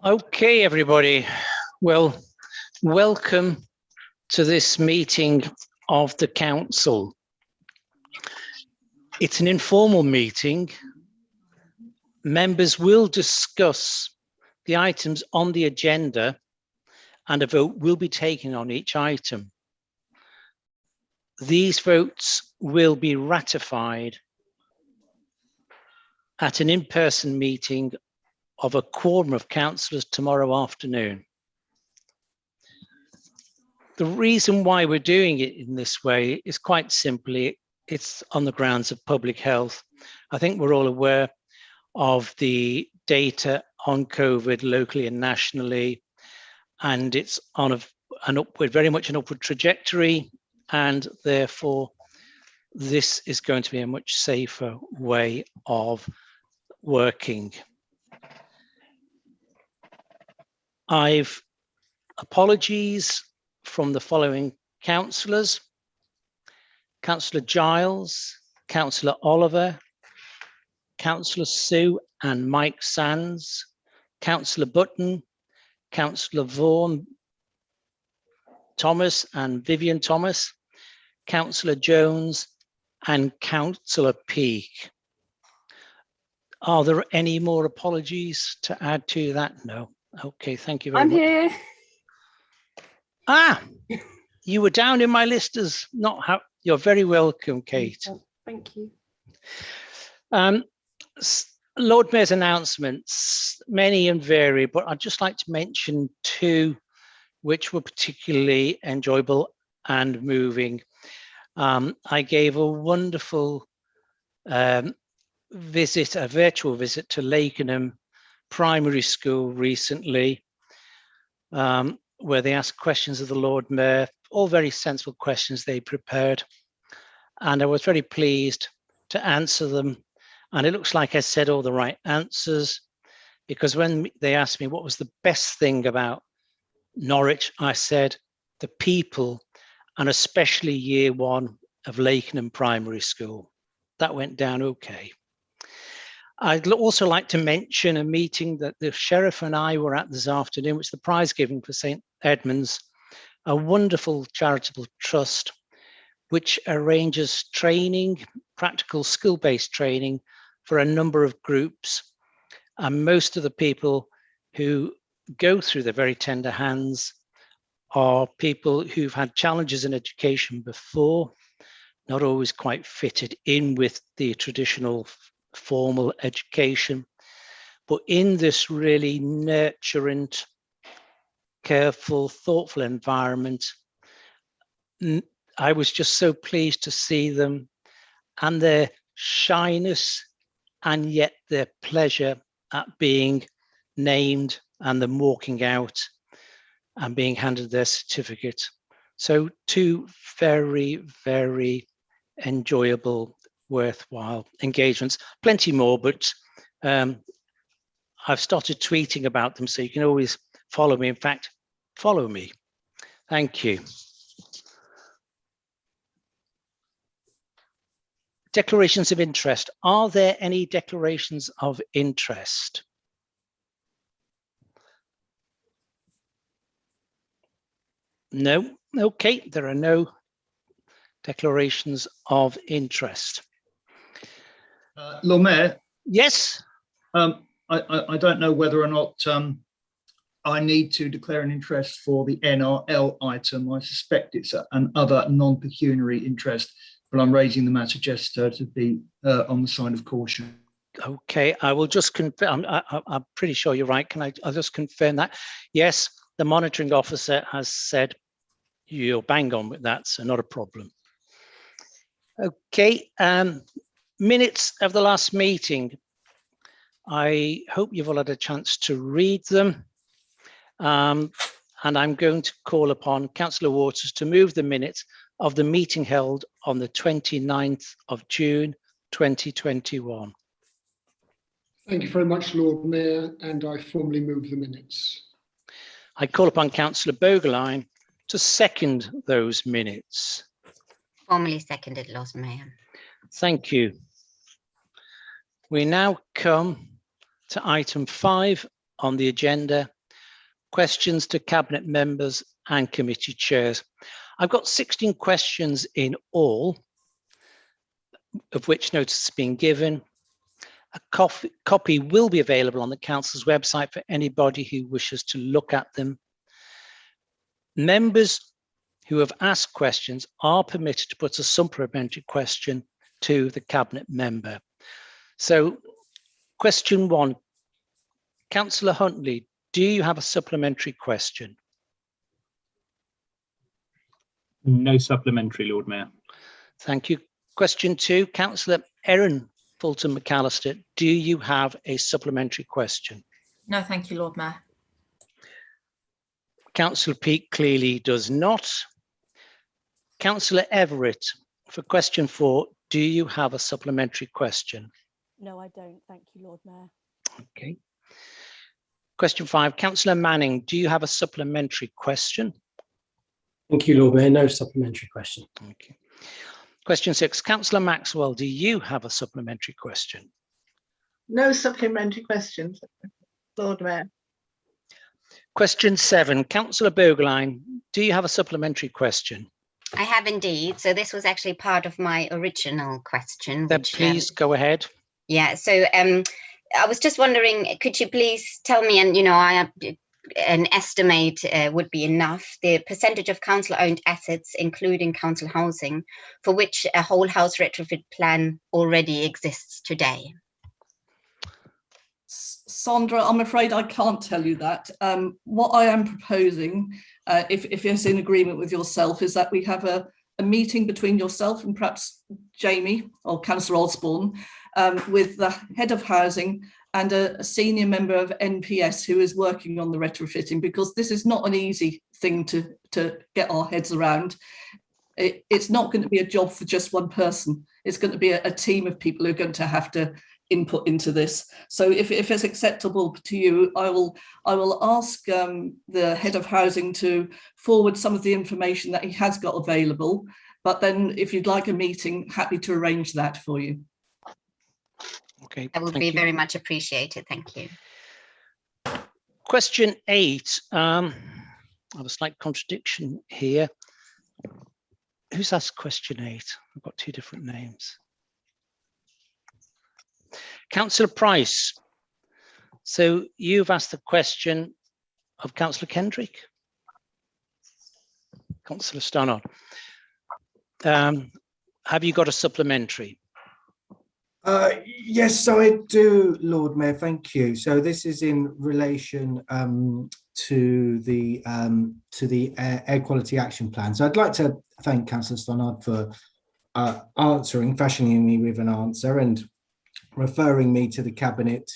Okay, everybody. Well, welcome to this meeting of the council. It's an informal meeting. Members will discuss the items on the agenda and a vote will be taken on each item. These votes will be ratified at an in-person meeting of a quorum of councillors tomorrow afternoon. The reason why we're doing it in this way is quite simply, it's on the grounds of public health. I think we're all aware of the data on COVID locally and nationally, and it's on very much an upward trajectory, and therefore this is going to be a much safer way of working. I've apologies from the following councillors: Councillor Giles, Councillor Oliver, Councillor Sue and Mike Sands, Councillor Button, Councillor Vaughan Thomas and Vivian Thomas, Councillor Jones and Councillor Peake. Are there any more apologies to add to that? No. Okay, thank you very much. I'm here. Ah, you were down in my list as not how. You're very welcome, Kate. Thank you. Lord Mayor's announcements, many and varied, but I'd just like to mention two which were particularly enjoyable and moving. I gave a wonderful visit, a virtual visit to Lakenham Primary School recently, where they asked questions of the Lord Mayor, all very sensible questions they prepared. And I was very pleased to answer them. And it looks like I said all the right answers, because when they asked me what was the best thing about Norwich, I said the people, and especially year one of Lakenham Primary School. That went down okay. I'd also like to mention a meeting that the Sheriff and I were at this afternoon, which is the prize giving for St. Edmunds, a wonderful charitable trust which arranges training, practical skill-based training for a number of groups. And most of the people who go through the very tender hands are people who've had challenges in education before, not always quite fitted in with the traditional formal education, but in this really nurturing, careful, thoughtful environment. I was just so pleased to see them and their shyness and yet their pleasure at being named and them walking out and being handed their certificate. So two very, very enjoyable, worthwhile engagements. Plenty more, but I've started tweeting about them, so you can always follow me. In fact, follow me. Thank you. Declarations of interest. Are there any declarations of interest? No. Okay, there are no declarations of interest. Lord Mayor? Yes? I don't know whether or not I need to declare an interest for the NRL item. I suspect it's an other non-pecuniary interest, but I'm raising the matter just to be on the side of caution. Okay, I will just confirm. I'm pretty sure you're right. I'll just confirm that. Yes, the monitoring officer has said you're bang on with that, so not a problem. Okay, minutes of the last meeting. I hope you've all had a chance to read them. And I'm going to call upon Councillor Waters to move the minutes of the meeting held on the 29th of June, 2021. Thank you very much, Lord Mayor, and I formally move the minutes. I call upon Councillor Bogerline to second those minutes. Formally seconded, Lord Mayor. Thank you. We now come to item 5 on the agenda, questions to Cabinet members and committee chairs. I've got 16 questions in all, of which notice has been given. A copy will be available on the Council's website for anybody who wishes to look at them. Members who have asked questions are permitted to put a supplementary question to the Cabinet member. So, question 1, Councillor Huntley, do you have a supplementary question? No supplementary, Lord Mayor. Thank you. Question 2, Councillor Erin Fulton McAllister, do you have a supplementary question? No, thank you, Lord Mayor. Councillor Peake clearly does not. Councillor Everett, for question 4, do you have a supplementary question? No, I don't. Thank you, Lord Mayor. Okay. Question 5, Councillor Manning, do you have a supplementary question? Thank you, Lord Mayor. No supplementary question. Okay. Question 6, Councillor Maxwell, do you have a supplementary question? No supplementary questions, Lord Mayor. Question 7, Councillor Bogerline, do you have a supplementary question? I have indeed. So this was actually part of my original question. Then which, please go ahead. Yeah, so I was just wondering, could you please tell me, and an estimate would be enough, the percentage of council-owned assets, including council housing, for which a whole house retrofit plan already exists today? Sandra, I'm afraid I can't tell you that. What I am proposing, if it's in agreement with yourself, is that we have a meeting between yourself and perhaps Jamie or Councillor Osborne with the head of housing and a senior member of NPS who is working on the retrofitting, because this is not an easy thing to get our heads around. It's not going to be a job for just one person. It's going to be a team of people who are going to have to input into this. So if it's acceptable to you, I will ask the head of housing to forward some of the information that he has got available. But then if you'd like a meeting, happy to arrange that for you. Okay, That would be very much appreciated. Thank you. Question 8. I have a slight contradiction here. Who's asked question 8? I've got 2 different names. Councillor Price. So you've asked the question of Councillor Kendrick. Councillor Stannard. Have you got a supplementary? Yes, so I do, Lord Mayor, thank you. So this is in relation to the air quality action plan. So I'd like to thank Councillor Stannard for fashioning me with an answer and referring me to the Cabinet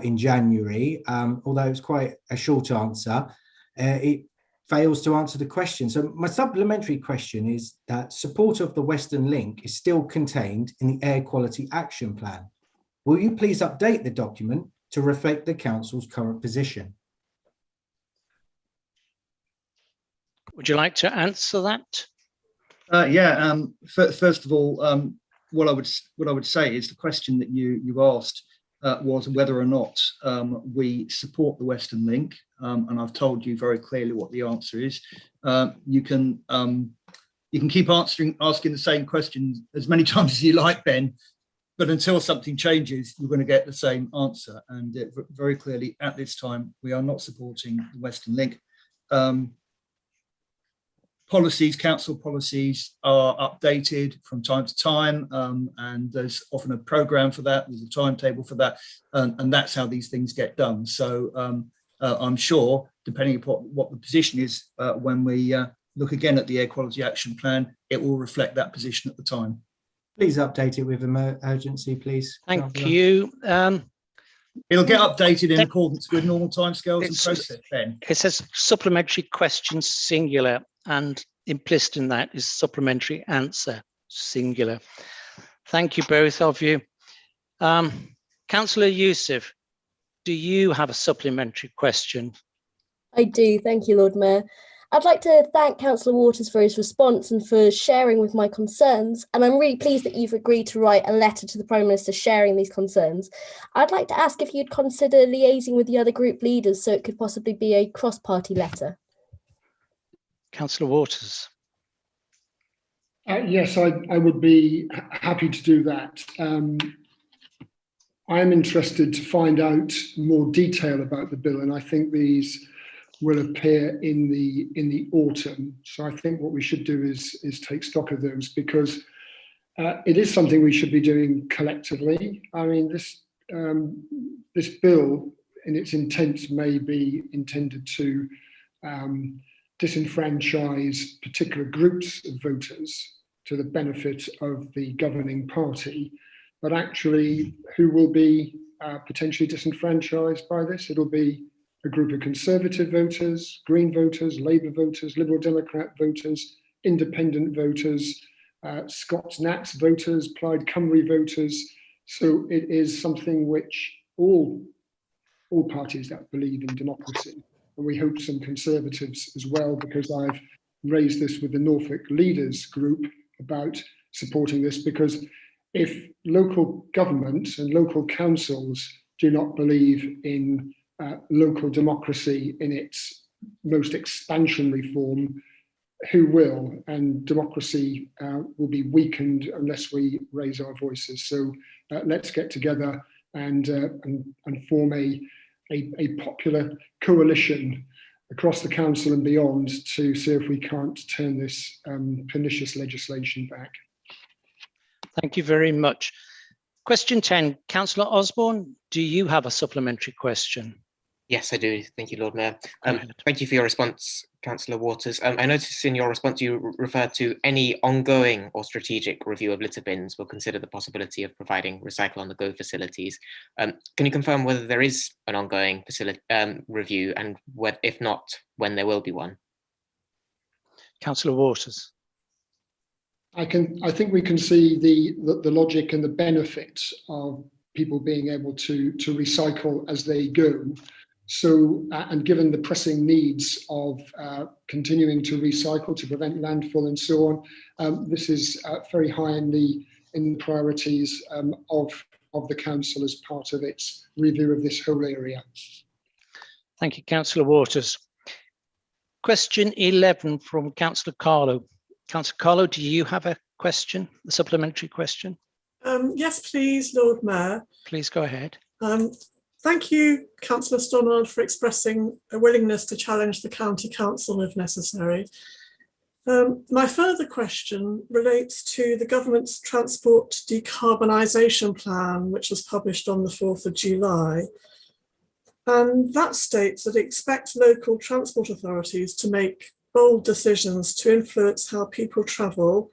in January. Although it's quite a short answer, it fails to answer the question. So my supplementary question is that support of the Western Link is still contained in the Air Quality Action Plan. Will you please update the document to reflect the Council's current position? Would you like to answer that? First of all, what I would say is the question that you asked was whether or not we support the Western Link, and I've told you very clearly what the answer is. You can keep asking the same question as many times as you like, Ben, but until something changes, you're going to get the same answer. And very clearly, at this time, we are not supporting the Western Link. Council policies are updated from time to time, and there's often a programme for that, there's a timetable for that, and that's how these things get done. So I'm sure, depending upon what the position is, when we look again at the Air Quality Action Plan, it will reflect that position at the time. Please update it with urgency, please. Thank you. It'll get updated in accordance with normal timescales and process, Ben. It says supplementary question singular, and implicit in that is supplementary answer singular. Thank you, both of you. Councillor Youssef, do you have a supplementary question? I do. Thank you, Lord Mayor. I'd like to thank Councillor Waters for his response and for sharing with my concerns. And I'm really pleased that you've agreed to write a letter to the Prime Minister sharing these concerns. I'd like to ask if you'd consider liaising with the other group leaders so it could possibly be a cross-party letter. Councillor Waters. Yes, I would be happy to do that. I'm interested to find out more detail about the bill, and I think these will appear in the autumn. So I think what we should do is take stock of those, because it is something we should be doing collectively. I mean, this bill in its intent may be intended to disenfranchise particular groups of voters to the benefit of the governing party, but actually who will be potentially disenfranchised by this? It'll be a group of Conservative voters, Green voters, Labour voters, Liberal Democrat voters, Independent voters, Scots Nats voters, Plaid Cymru voters. So it is something which all parties that believe in democracy, and we hope some Conservatives as well, because I've raised this with the Norfolk Leaders Group about supporting this, because if local government and local councils do not believe in local democracy in its most expansionary form, who will? And democracy will be weakened unless we raise our voices. So let's get together and form a popular coalition across the council and beyond to see if we can't turn this pernicious legislation back. Thank you very much. Question 10, Councillor Osborne, do you have a supplementary question? Yes, I do. Thank you, Lord Mayor. Thank you for your response, Councillor Waters. I noticed in your response you referred to any ongoing or strategic review of litter bins will consider the possibility of providing recycle on the go facilities. Can you confirm whether there is an ongoing review, and if not, when there will be one? Councillor Waters. I think we can see the logic and the benefit of people being able to recycle as they go. So, and given the pressing needs of continuing to recycle to prevent landfill and so on, this is very high in the priorities of the council as part of its review of this whole area. Thank you, Councillor Waters. Question 11 from Councillor Carlo. Councillor Carlo, do you have a question, a supplementary question? Yes, please, Lord Mayor. Please go ahead. Thank you, Councillor Stannard, for expressing a willingness to challenge the County Council if necessary. My further question relates to the government's transport decarbonisation plan, which was published on the 4th of July. And that states that it expects local transport authorities to make bold decisions to influence how people travel.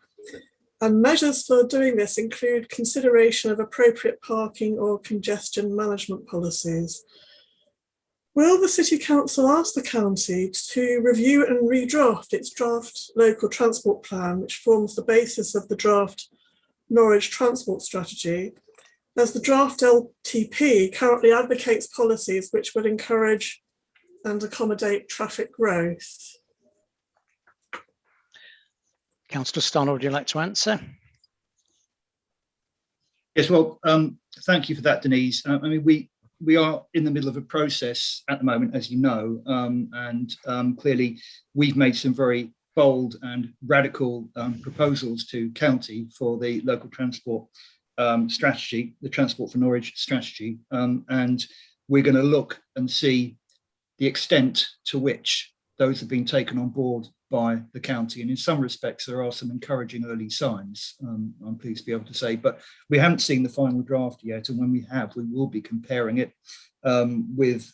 And measures for doing this include consideration of appropriate parking or congestion management policies. Will the City Council ask the county to review and redraft its draft local transport plan, which forms the basis of the draft Norwich transport strategy, as the draft LTP currently advocates policies which would encourage and accommodate traffic growth? Councillor Stannard, would you like to answer? Yes, well, thank you for that, Denise. I mean, we are in the middle of a process at the moment, as you know, and clearly we've made some very bold and radical proposals to county for the local transport strategy, the Transport for Norwich strategy, and we're going to look and see the extent to which those have been taken on board by the county, and in some respects there are some encouraging early signs, I'm pleased to be able to say, but we haven't seen the final draft yet, and when we have, we will be comparing it with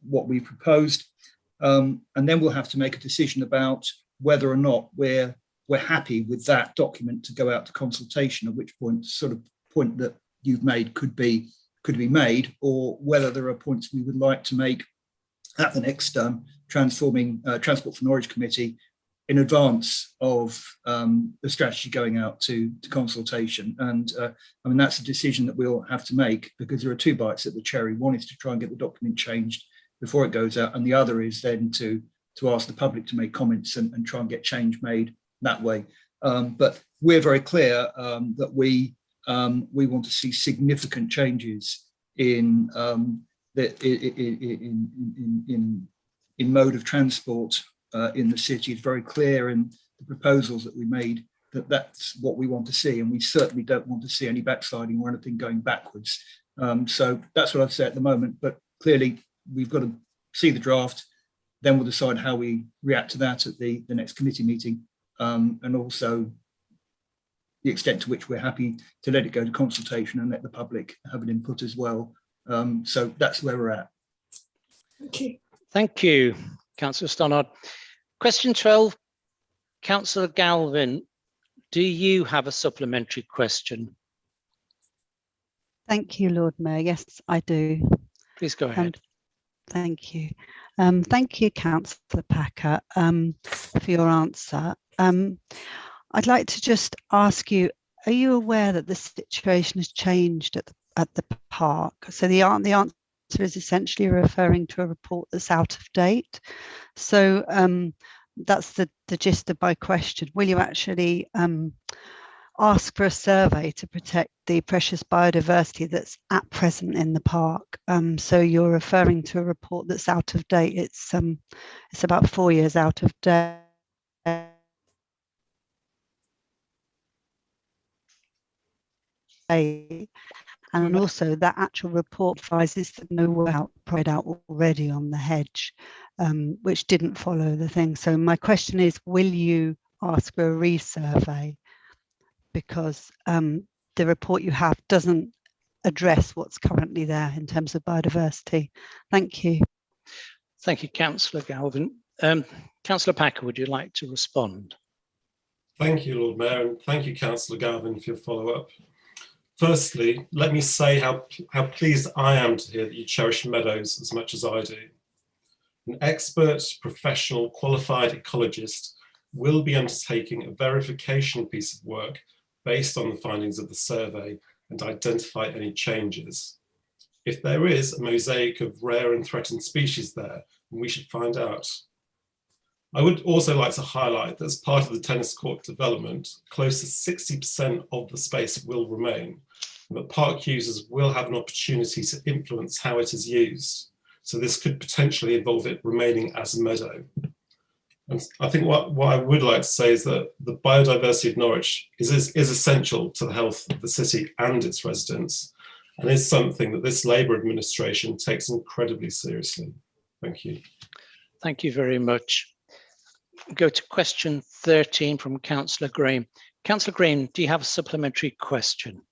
what we proposed, and then we'll have to make a decision about whether or not we're happy with that document to go out to consultation, at which point sort of point that you've made could be made, or whether there are points we would like to make at the next Transport for Norwich Committee in advance of the strategy going out to consultation. And I mean, that's a decision that we'll have to make, because there are two bites at the cherry. One is to try and get the document changed before it goes out, and the other is then to to ask the public to make comments and try and get change made that way. But we're very clear that we want to see significant changes in mode of transport in the city. It's very clear in the proposals that we made that that's what we want to see, and we certainly don't want to see any backsliding or anything going backwards. So that's what I've said at the moment, but clearly we've got to see the draft, then we'll decide how we react to that at the next committee meeting, and also the extent to which we're happy to let it go to consultation and let the public have an input as well. So that's where we're at. Thank you. Thank you, Councillor Stannard. Question 12, Councillor Galvin, do you have a supplementary question? Thank you, Lord Mayor. Yes, I do. Please go ahead. Thank you. Thank you, Councillor Packer, for your answer. I'd like to just ask you, are you aware that the situation has changed at the park? So the answer is essentially referring to a report that's out of date. So that's the gist of my question. Will you actually ask for a survey to protect the precious biodiversity that's at present in the park? So you're referring to a report that's out of date. It's about 4 years out of date. And also that actual report advises that no work pried out already on the hedge, which didn't follow the thing. So my question is, will you ask for a resurvey? Because the report you have doesn't address what's currently there in terms of biodiversity. Thank you. Thank you, Councillor Galvin. Councillor Packer, would you like to respond? Thank you, Lord Mayor, and thank you, Councillor Galvin, for your follow-up. Firstly, let me say how pleased I am to hear that you cherish meadows as much as I do. An expert, professional, qualified ecologist will be undertaking a verification piece of work based on the findings of the survey and identify any changes. If there is a mosaic of rare and threatened species there, we should find out. I would also like to highlight that as part of the tennis court development, close to 60% of the space will remain, and that park users will have an opportunity to influence how it is used. So this could potentially involve it remaining as a meadow. And I think what I would like to say is that the biodiversity of Norwich is essential to the health of the city and its residents, and is something that this Labour administration takes incredibly seriously. Thank you. Thank you very much. Go to question 13 from Councillor Green. Councillor Green, do you have a supplementary question?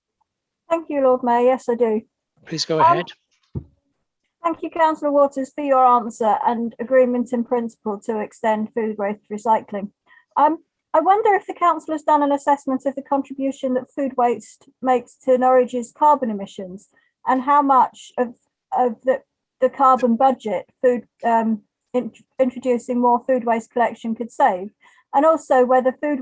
Thank you, Lord Mayor. Yes, I do. Please go ahead. Thank you, Councillor Waters, for your answer and agreement in principle to extend food waste recycling. I wonder if the council has done an assessment of the contribution that food waste makes to Norwich's carbon emissions, and how much of the carbon budget introducing more food waste collection could save, and also whether food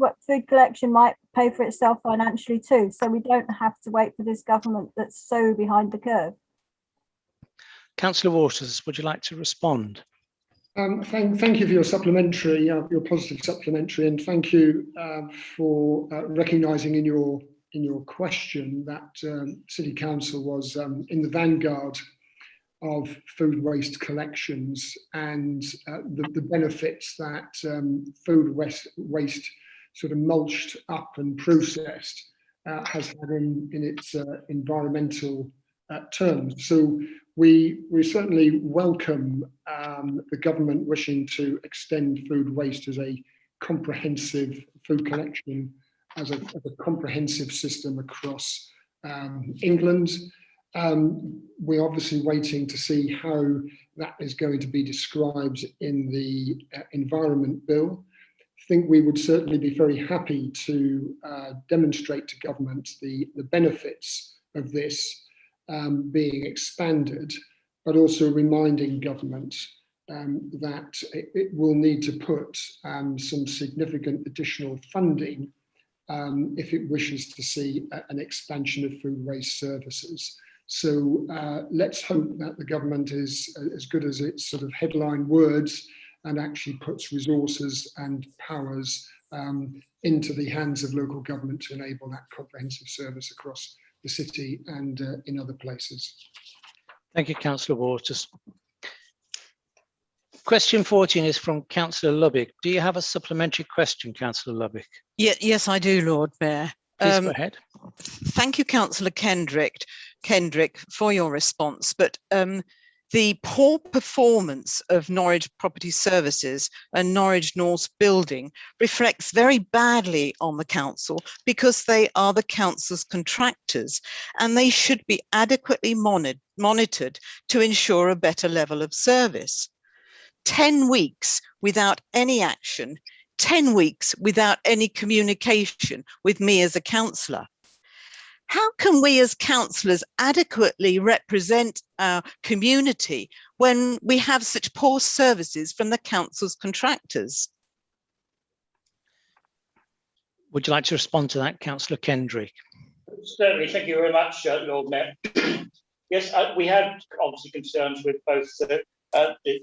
collection might pay for itself financially too, so we don't have to wait for this government that's so behind the curve. Councillor Waters, would you like to respond? Thank you for your supplementary, your positive supplementary, and thank you for recognising in your question that City Council was in the vanguard of food waste collections and the benefits that food waste sort of mulched up and processed has had in its environmental terms. So we certainly welcome the government wishing to extend food waste as a comprehensive food collection, as a comprehensive system across England. We're obviously waiting to see how that is going to be described in the Environment Bill. I think we would certainly be very happy to demonstrate to government the benefits of this being expanded, but also reminding government that it will need to put some significant additional funding if it wishes to see an expansion of food waste services. So let's hope that the government is as good as its sort of headline words and actually puts resources and powers into the hands of local government to enable that comprehensive service across the city and in other places. Thank you, Councillor Waters. Question 14 is from Councillor Lubbock. Do you have a supplementary question, Councillor Lubbock? Yes, I do, Lord Mayor. Please go ahead. Thank you, Councillor Kendrick, for your response. But the poor performance of Norwich Property Services and Norwich North Building reflects very badly on the council because they are the council's contractors and they should be adequately monitored to ensure a better level of service. 10 weeks without any action, 10 weeks without any communication with me as a councillor. How can we as councillors adequately represent our community when we have such poor services from the council's contractors? Would you like to respond to that, Councillor Kendrick? Certainly, thank you very much, Lord Mayor. Yes, we had obviously concerns with both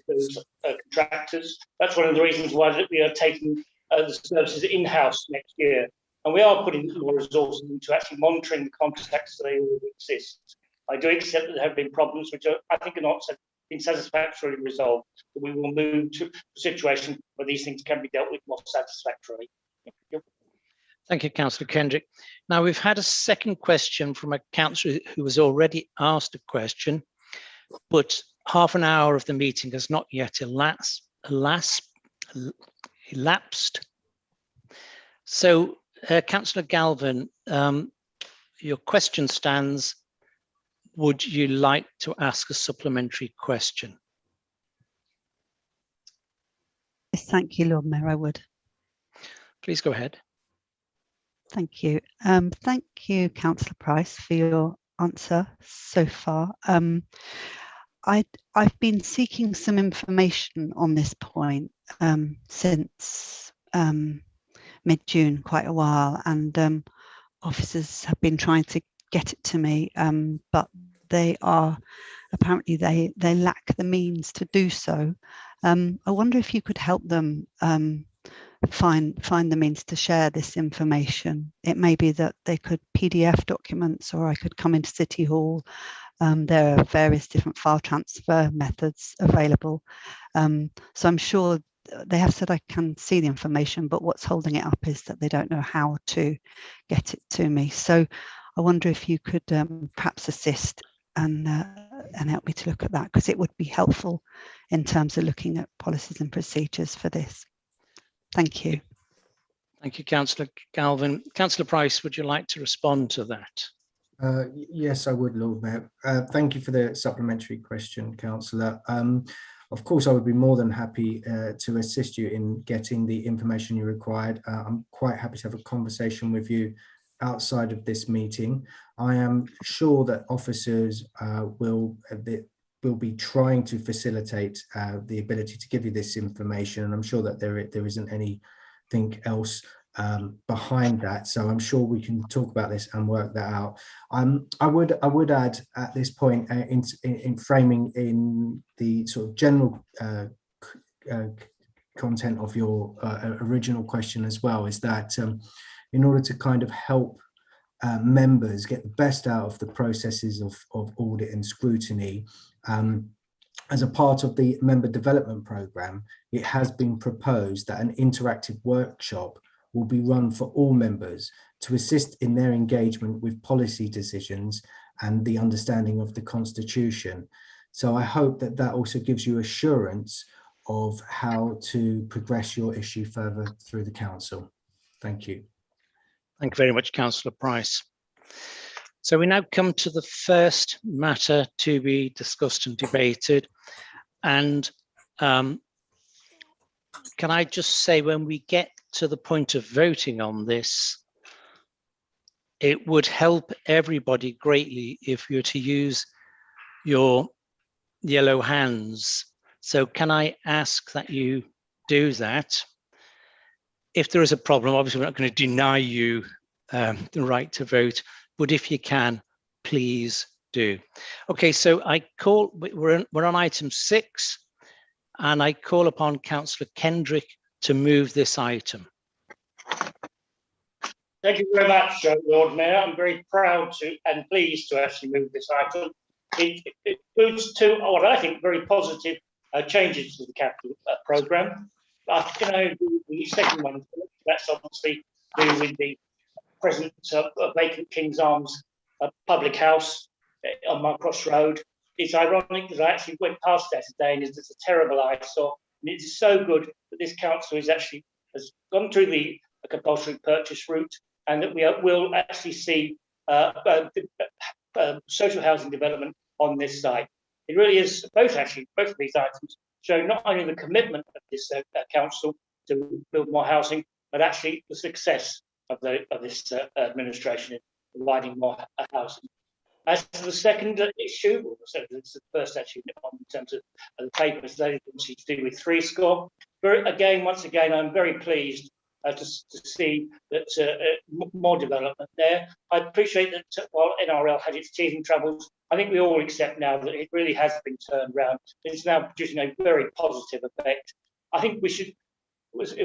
those contractors. That's one of the reasons why we are taking the services in-house next year. And we are putting more resources into actually monitoring the contracts that they already exist. I do accept that there have been problems which I think are not been satisfactorily resolved. But we will move to a situation where these things can be dealt with more satisfactorily. Thank you. Thank you, Councillor Kendrick. Now, we've had a second question from a councillor who has already asked a question, but half an hour of the meeting has not yet elapsed. So, Councillor Galvin, your question stands. Would you like to ask a supplementary question? Yes, thank you, Lord Mayor, I would. Please go ahead. Thank you. Thank you, Councillor Price, for your answer so far. I've been seeking some information on this point since mid-June, quite a while, and officers have been trying to get it to me, but they apparently lack the means to do so. I wonder if you could help them find the means to share this information. It may be that they could PDF documents, or I could come into City Hall. There are various different file transfer methods available. So I'm sure they have said I can see the information, but what's holding it up is that they don't know how to get it to me. So I wonder if you could perhaps assist and help me to look at that, because it would be helpful in terms of looking at policies and procedures for this. Thank you. Thank you, Councillor Galvin. Councillor Price, would you like to respond to that? Yes, I would, Lord Mayor. Thank you for the supplementary question, Councillor. Of course, I would be more than happy to assist you in getting the information you required. I'm quite happy to have a conversation with you outside of this meeting. I am sure that officers will be trying to facilitate the ability to give you this information, and I'm sure that there isn't anything else behind that. So I'm sure we can talk about this and work that out. I would add at this point in framing in the sort of general content of your original question as well, is that in order to kind of help members get the best out of the processes of audit and scrutiny, as a part of the member development programme, it has been proposed that an interactive workshop will be run for all members to assist in their engagement with policy decisions and the understanding of the Constitution. So I hope that that also gives you assurance of how to progress your issue further through the council. Thank you. Thank you very much, Councillor Price. So we now come to the first matter to be discussed and debated. And can I just say, when we get to the point of voting on this, it would help everybody greatly if you're to use your yellow hands. So can I ask that you do that? If there is a problem, obviously we're not going to deny you the right to vote, but if you can, please do. Okay, so we're on item 6. And I call upon Councillor Kendrick to move this item. Thank you very much, Lord Mayor. I'm very proud to and pleased to actually move this item. It includes two, what I think, very positive changes to the capital programme. I can only do the second one. That's obviously to do with the present vacant King's Arms public house on my crossroad. It's ironic that I actually went past that today and it's a terrible eyesore. And it is so good that this council has gone through the compulsory purchase route, and that we will actually see social housing development on this site. It really is both of these items show not only the commitment of this council to build more housing, but actually the success of this administration in providing more housing. As to the second issue, well, so it's the first actually in terms of the papers, they to do with 3 score. Once again, I'm very pleased to see that more development there. I appreciate that while NRL had its teething troubles, I think we all accept now that it really has been turned around. It's now producing a very positive effect. I think we should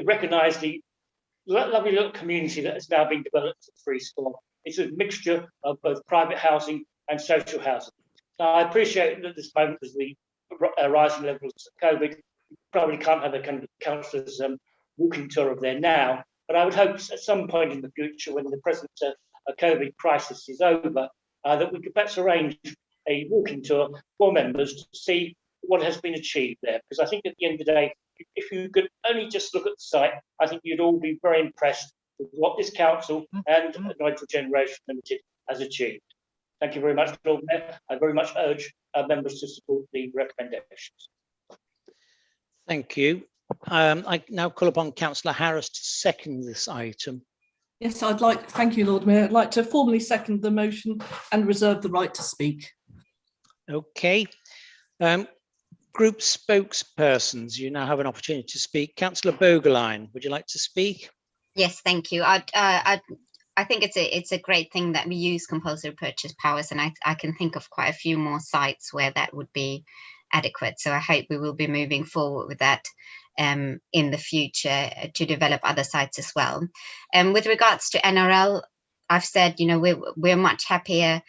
recognise the lovely little community that has now been developed at 3 score. It's a mixture of both private housing and social housing. Now, I appreciate that at this moment, as the rising levels of COVID, you probably can't have a kind of councillors walking tour of there now, but I would hope at some point in the future, when the present COVID crisis is over, that we could perhaps arrange a walking tour for members to see what has been achieved there. Because I think at the end of the day, if you could only just look at the site, I think you'd all be very impressed with what this council and Untitled Generation Limited has achieved. Thank you very much, Lord Mayor. I very much urge members to support the recommendations. Thank you. I now call upon Councillor Harris to second this item. Yes, thank you, Lord Mayor. I'd like to formally second the motion and reserve the right to speak. Okay. Group spokespersons, you now have an opportunity to speak. Councillor Bogerline, would you like to speak? Yes, thank you. I think it's a great thing that we use compulsory purchase powers, and I can think of quite a few more sites where that would be adequate. So I hope we will be moving forward with that in the future to develop other sites as well. With regards to NRL, I've said, we're much happier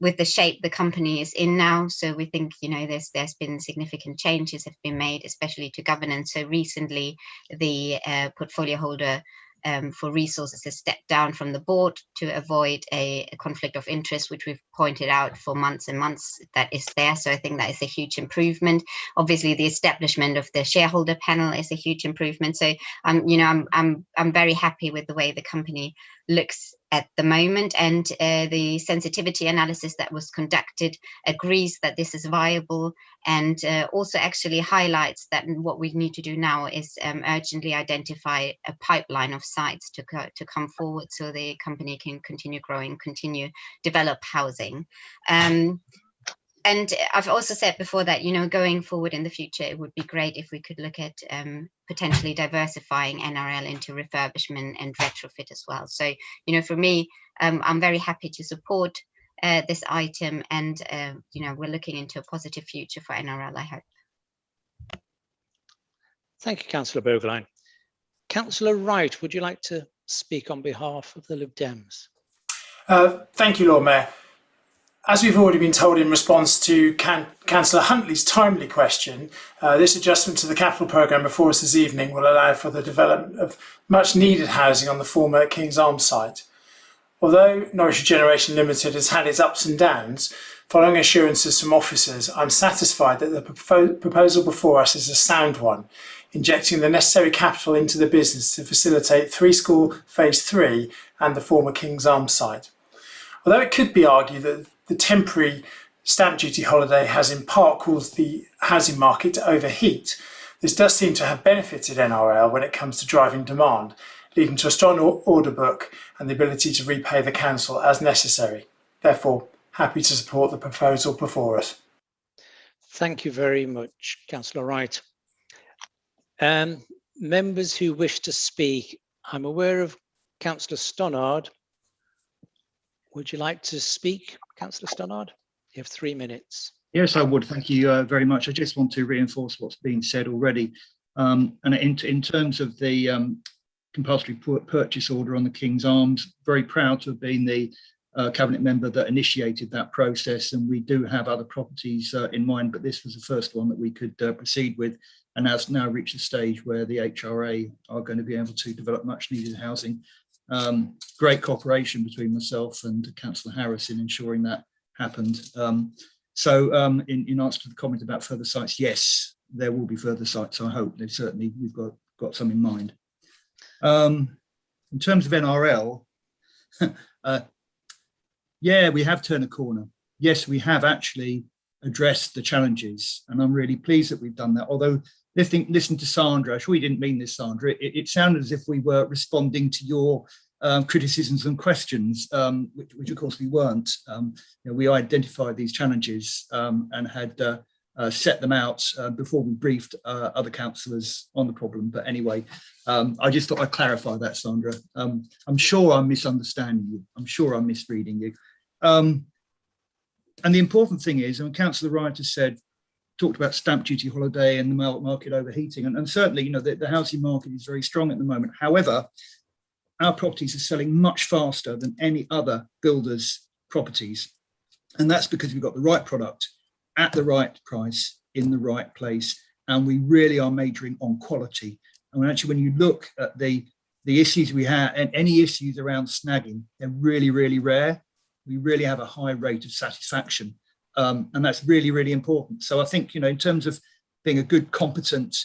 with the shape the company is in now. So we think, there's been significant changes have been made, especially to governance. So recently, the portfolio holder for resources has stepped down from the board to avoid a conflict of interest, which we've pointed out for months and months that is there. So I think that is a huge improvement. Obviously, the establishment of the shareholder panel is a huge improvement. So I'm very happy with the way the company looks at the moment, and the sensitivity analysis that was conducted agrees that this is viable, and also actually highlights that what we need to do now is urgently identify a pipeline of sites to come forward so the company can continue growing, continue develop housing. And I've also said before that, going forward in the future, it would be great if we could look at potentially diversifying NRL into refurbishment and retrofit as well. So, for me, I'm very happy to support this item, and, we're looking into a positive future for NRL, I hope. Thank you, Councillor Bogerline. Councillor Wright, would you like to speak on behalf of the Lib Dems? Thank you, Lord Mayor. As we've already been told in response to Councillor Huntley's timely question, this adjustment to the capital programme before us this evening will allow for the development of much needed housing on the former King's Arms site. Although Norwich Generation Limited has had its ups and downs, following assurances from officers, I'm satisfied that the proposal before us is a sound one, injecting the necessary capital into the business to facilitate 3 School Phase 3 and the former King's Arms site. Although it could be argued that the temporary stamp duty holiday has in part caused the housing market to overheat, this does seem to have benefited NRL when it comes to driving demand, leading to a strong order book and the ability to repay the council as necessary. Therefore, happy to support the proposal before us. Thank you very much, Councillor Wright. Members who wish to speak, I'm aware of Councillor Stannard. Would you like to speak, Councillor Stannard? You have 3 minutes. Yes, I would. Thank you very much. I just want to reinforce what's been said already. And in terms of the compulsory purchase order on the King's Arms, very proud to have been the cabinet member that initiated that process. And we do have other properties in mind, but this was the first one that we could proceed with, and has now reached a stage where the HRA are going to be able to develop much needed housing. Great cooperation between myself and Councillor Harris in ensuring that happened. In answer to the comment about further sites, yes, there will be further sites. I hope we've got some in mind. In terms of NRL, yeah, we have turned a corner. Yes, we have actually addressed the challenges, and I'm really pleased that we've done that. Although listen to Sandra, I'm sure we didn't mean this, Sandra. It sounded as if we were responding to your criticisms and questions, which of course we weren't. We identified these challenges and had set them out before we briefed other councillors on the problem. But anyway, I just thought I'd clarify that, Sandra. I'm sure I'm misunderstanding you. I'm sure I'm misreading you. And the important thing is, and Councillor Wright has talked about stamp duty holiday and the market overheating, and certainly, the housing market is very strong at the moment. However, our properties are selling much faster than any other builder's properties. And that's because we've got the right product at the right price in the right place. And we really are majoring on quality. And actually, when you look at the issues we have, and any issues around snagging, they're really, really rare. We really have a high rate of satisfaction. And that's really, really important. So I think, in terms of being a good, competent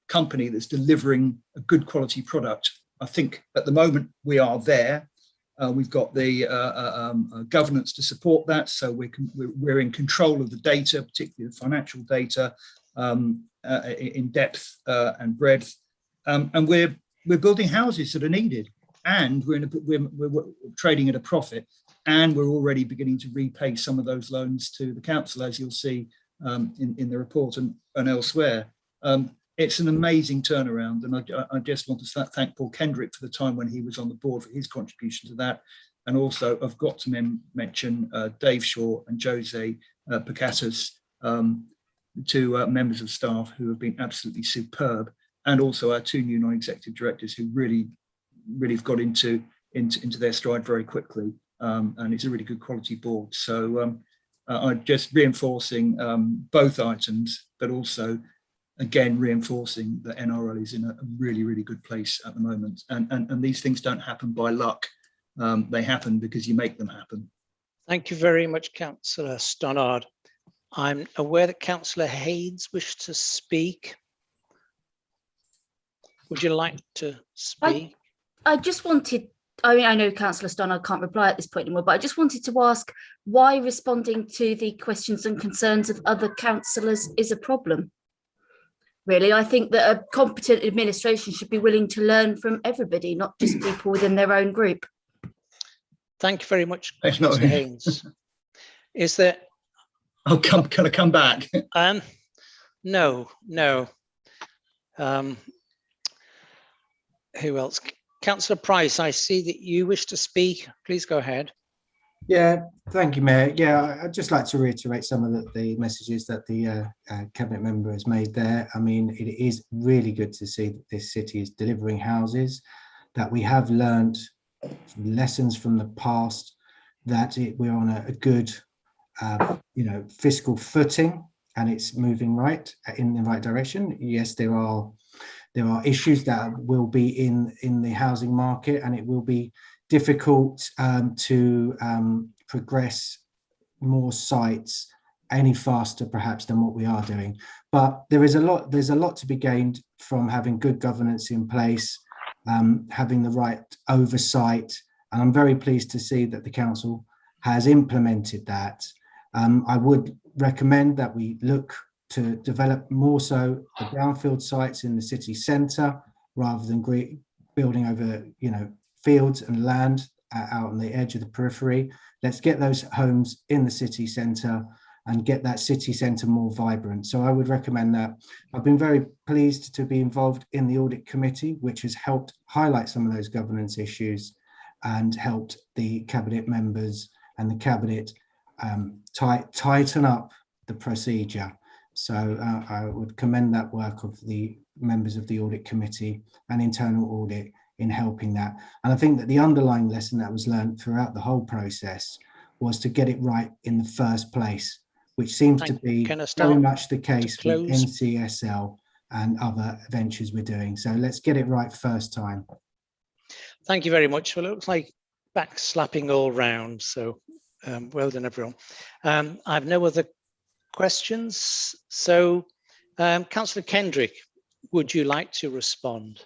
company that's delivering a good quality product, I think at the moment we are there. We've got the governance to support that, so we're in control of the data, particularly the financial data, in depth and breadth, and we're building houses that are needed, and we're trading at a profit, and we're already beginning to repay some of those loans to the council, as you'll see in the report and elsewhere. It's an amazing turnaround, and I just want to thank Paul Kendrick for the time when he was on the board for his contribution to that. And also, I've got to mention Dave Shaw and Jose Picatus, two members of staff who have been absolutely superb, and also our two new non-executive directors who really have got into their stride very quickly, and it's a really good quality board. So I'm just reinforcing both items, but also, again, reinforcing that NRL is in a really, really good place at the moment. And these things don't happen by luck. They happen because you make them happen. Thank you very much, Councillor Stannard. I'm aware that Councillor Haynes wished to speak. Would you like to speak? I just wanted, I know Councillor Stannard can't reply at this point anymore, but I just wanted to ask why responding to the questions and concerns of other councillors is a problem. Really, I think that a competent administration should be willing to learn from everybody, not just people within their own group. Thank you very much, Councillor Haynes. Is there? Oh, can I come back? No. Who else? Councillor Price, I see that you wish to speak. Please go ahead. Yeah, thank you, Mayor. Yeah, I'd just like to reiterate some of the messages that the Cabinet member has made there. I mean, it is really good to see that this city is delivering houses, that we have learned lessons from the past, that we're on a good, fiscal footing, and it's moving in the right direction. Yes, there are issues that will be in the housing market, and it will be difficult to progress more sites any faster perhaps than what we are doing, but there's a lot to be gained from having good governance in place, having the right oversight, and I'm very pleased to see that the council has implemented that. I would recommend that we look to develop more so the brownfield sites in the city centre rather than building over fields and land out on the edge of the periphery. Let's get those homes in the city centre and get that city centre more vibrant. So I would recommend that. I've been very pleased to be involved in the audit committee, which has helped highlight some of those governance issues and helped the cabinet members and the cabinet tighten up the procedure. So I would commend that work of the members of the audit committee and internal audit in helping that. And I think that the underlying lesson that was learned throughout the whole process was to get it right in the first place, which seems to be very much the case with NCSL and other ventures we're doing. So let's get it right first time. Thank you very much. Well, it looks like back slapping all round. So well done, everyone. I have no other questions. So Councillor Kendrick, would you like to respond?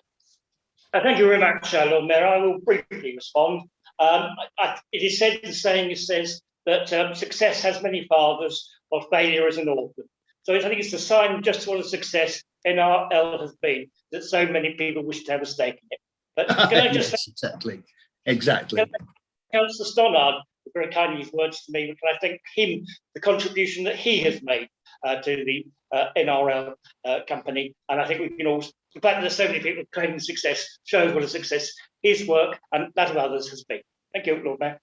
Thank you very much, Lord Mayor. I will briefly respond. It is said, the saying says that success has many fathers, while failure is an orphan. So I think it's a sign just what a success NRL has been, that so many people wish to have a stake in it. But can I just yes, exactly. Councillor Stannard very kindly used words to me, but can I thank him the contribution that he has made to the NRL company, and I think we can all. The fact that there's so many people claiming success shows what a success his work and that of others has been. Thank you, Lord Mayor.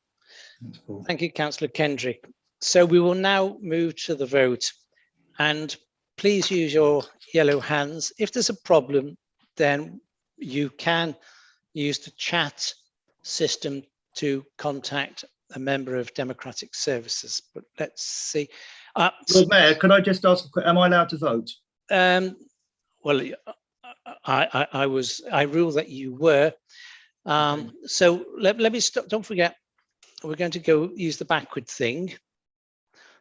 Thank you, Councillor Kendrick. So we will now move to the vote, and please use your yellow hands. If there's a problem, then you can use the chat system to contact a member of Democratic Services. But let's see. Lord Mayor, could I just ask, am I allowed to vote? Well, I rule that you were. Okay. So let me stop. Don't forget, we're going to go use the backward thing.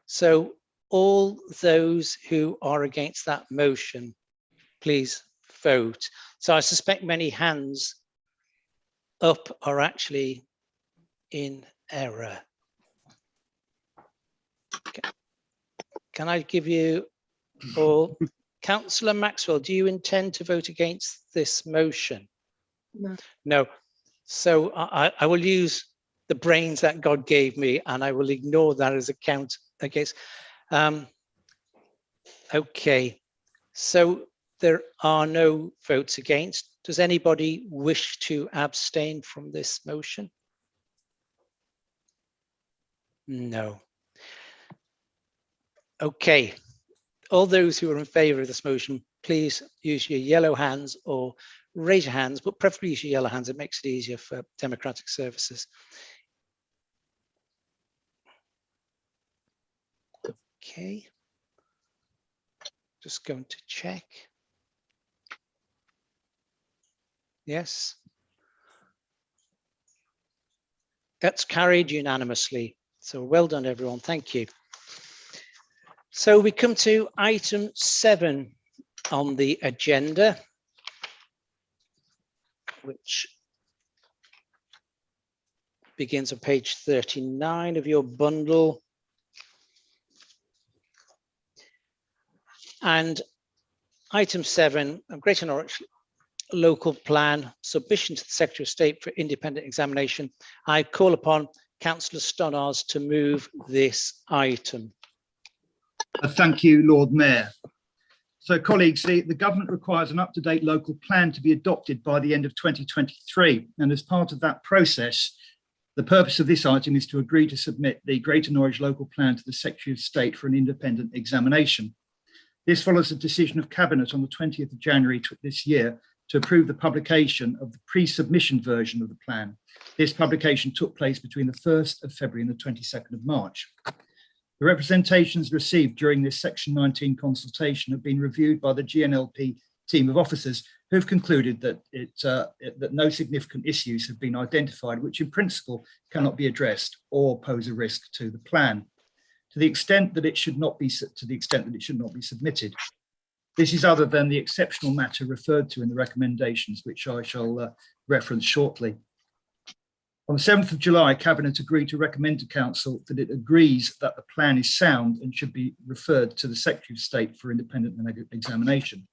So all those who are against that motion, please vote. So I suspect many hands up are actually in error. Can I give you all? Councillor Maxwell, do you intend to vote against this motion? No. No. So I will use the brains that God gave me, and I will ignore that as a count against. Okay. So there are no votes against. Does anybody wish to abstain from this motion? No. Okay. All those who are in favour of this motion, please use your yellow hands or raise your hands, but preferably use your yellow hands. It makes it easier for Democratic Services. Okay. Just going to check. Yes. That's carried unanimously. So well done, everyone. Thank you. So we come to item 7 on the agenda, which begins on page 39 of your bundle. And item 7, Greater Norwich Local Plan, submission to the Secretary of State for independent examination. I call upon Councillor Stannard to move this item. Thank you, Lord Mayor. So, colleagues, the government requires an up-to-date local plan to be adopted by the end of 2023. And as part of that process, the purpose of this item is to agree to submit the Greater Norwich Local Plan to the Secretary of State for an independent examination. This follows a decision of Cabinet on the 20th of January this year to approve the publication of the pre-submission version of the plan. This publication took place between the 1st of February and the 22nd of March. The representations received during this Section 19 consultation have been reviewed by the GNLP team of officers who have concluded that that no significant issues have been identified, which in principle cannot be addressed or pose a risk to the plan, to the extent that it should not be submitted. This is other than the exceptional matter referred to in the recommendations, which I shall reference shortly. On the 7th of July, Cabinet agreed to recommend to Council that it agrees that the plan is sound and should be referred to the Secretary of State for independent examination,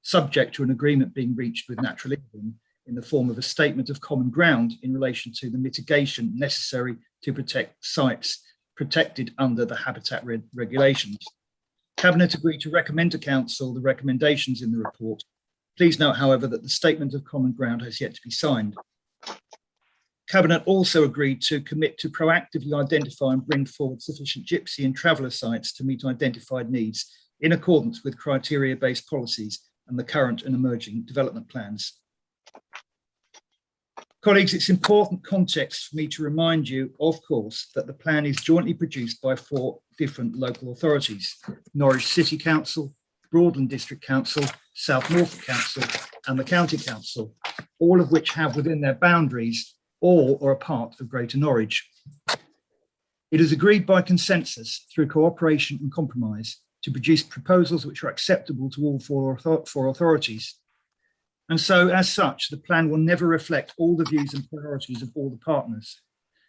subject to an agreement being reached with Natural England in the form of a statement of common ground in relation to the mitigation necessary to protect sites protected under the habitat regulations. Cabinet agreed to recommend to Council the recommendations in the report. Please note, however, that the statement of common ground has yet to be signed. Cabinet also agreed to commit to proactively identify and bring forward sufficient gypsy and traveller sites to meet identified needs in accordance with criteria-based policies and the current and emerging development plans. Colleagues, it's important context for me to remind you, of course, that the plan is jointly produced by 4 different local authorities: Norwich City Council, Broadland District Council, South Norfolk Council, and the County Council, all of which have within their boundaries all or a part of Greater Norwich. It is agreed by consensus through cooperation and compromise to produce proposals which are acceptable to all 4 authorities. And so, as such, the plan will never reflect all the views and priorities of all the partners.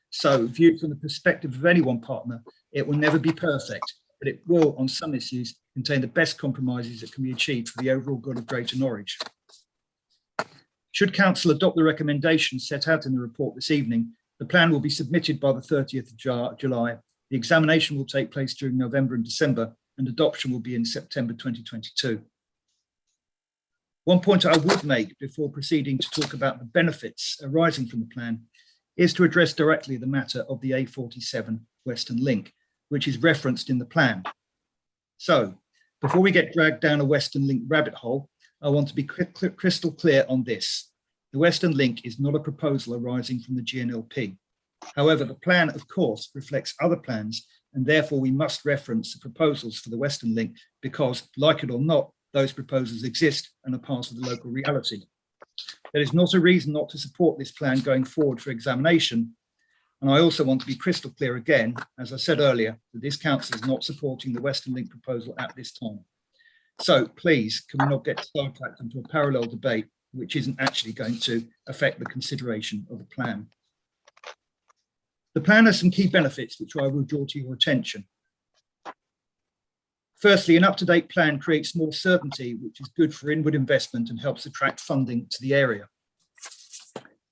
So, viewed from the perspective of any one partner, it will never be perfect, but it will, on some issues, contain the best compromises that can be achieved for the overall good of Greater Norwich. Should Council adopt the recommendations set out in the report this evening, the plan will be submitted by the 30th of July. The examination will take place during November and December, and adoption will be in September 2022. One point I would make before proceeding to talk about the benefits arising from the plan is to address directly the matter of the A47 Western Link, which is referenced in the plan. So, before we get dragged down a Western Link rabbit hole, I want to be crystal clear on this. The Western Link is not a proposal arising from the GNLP. However, the plan, of course, reflects other plans, and therefore we must reference the proposals for the Western Link because, like it or not, those proposals exist and are part of the local reality. There is not a reason not to support this plan going forward for examination. And I also want to be crystal clear again, as I said earlier, that this council is not supporting the Western Link proposal at this time. So please, can we not get sidetracked into a parallel debate which isn't actually going to affect the consideration of the plan? The plan has some key benefits which I will draw to your attention. Firstly, an up-to-date plan creates more certainty, which is good for inward investment and helps attract funding to the area.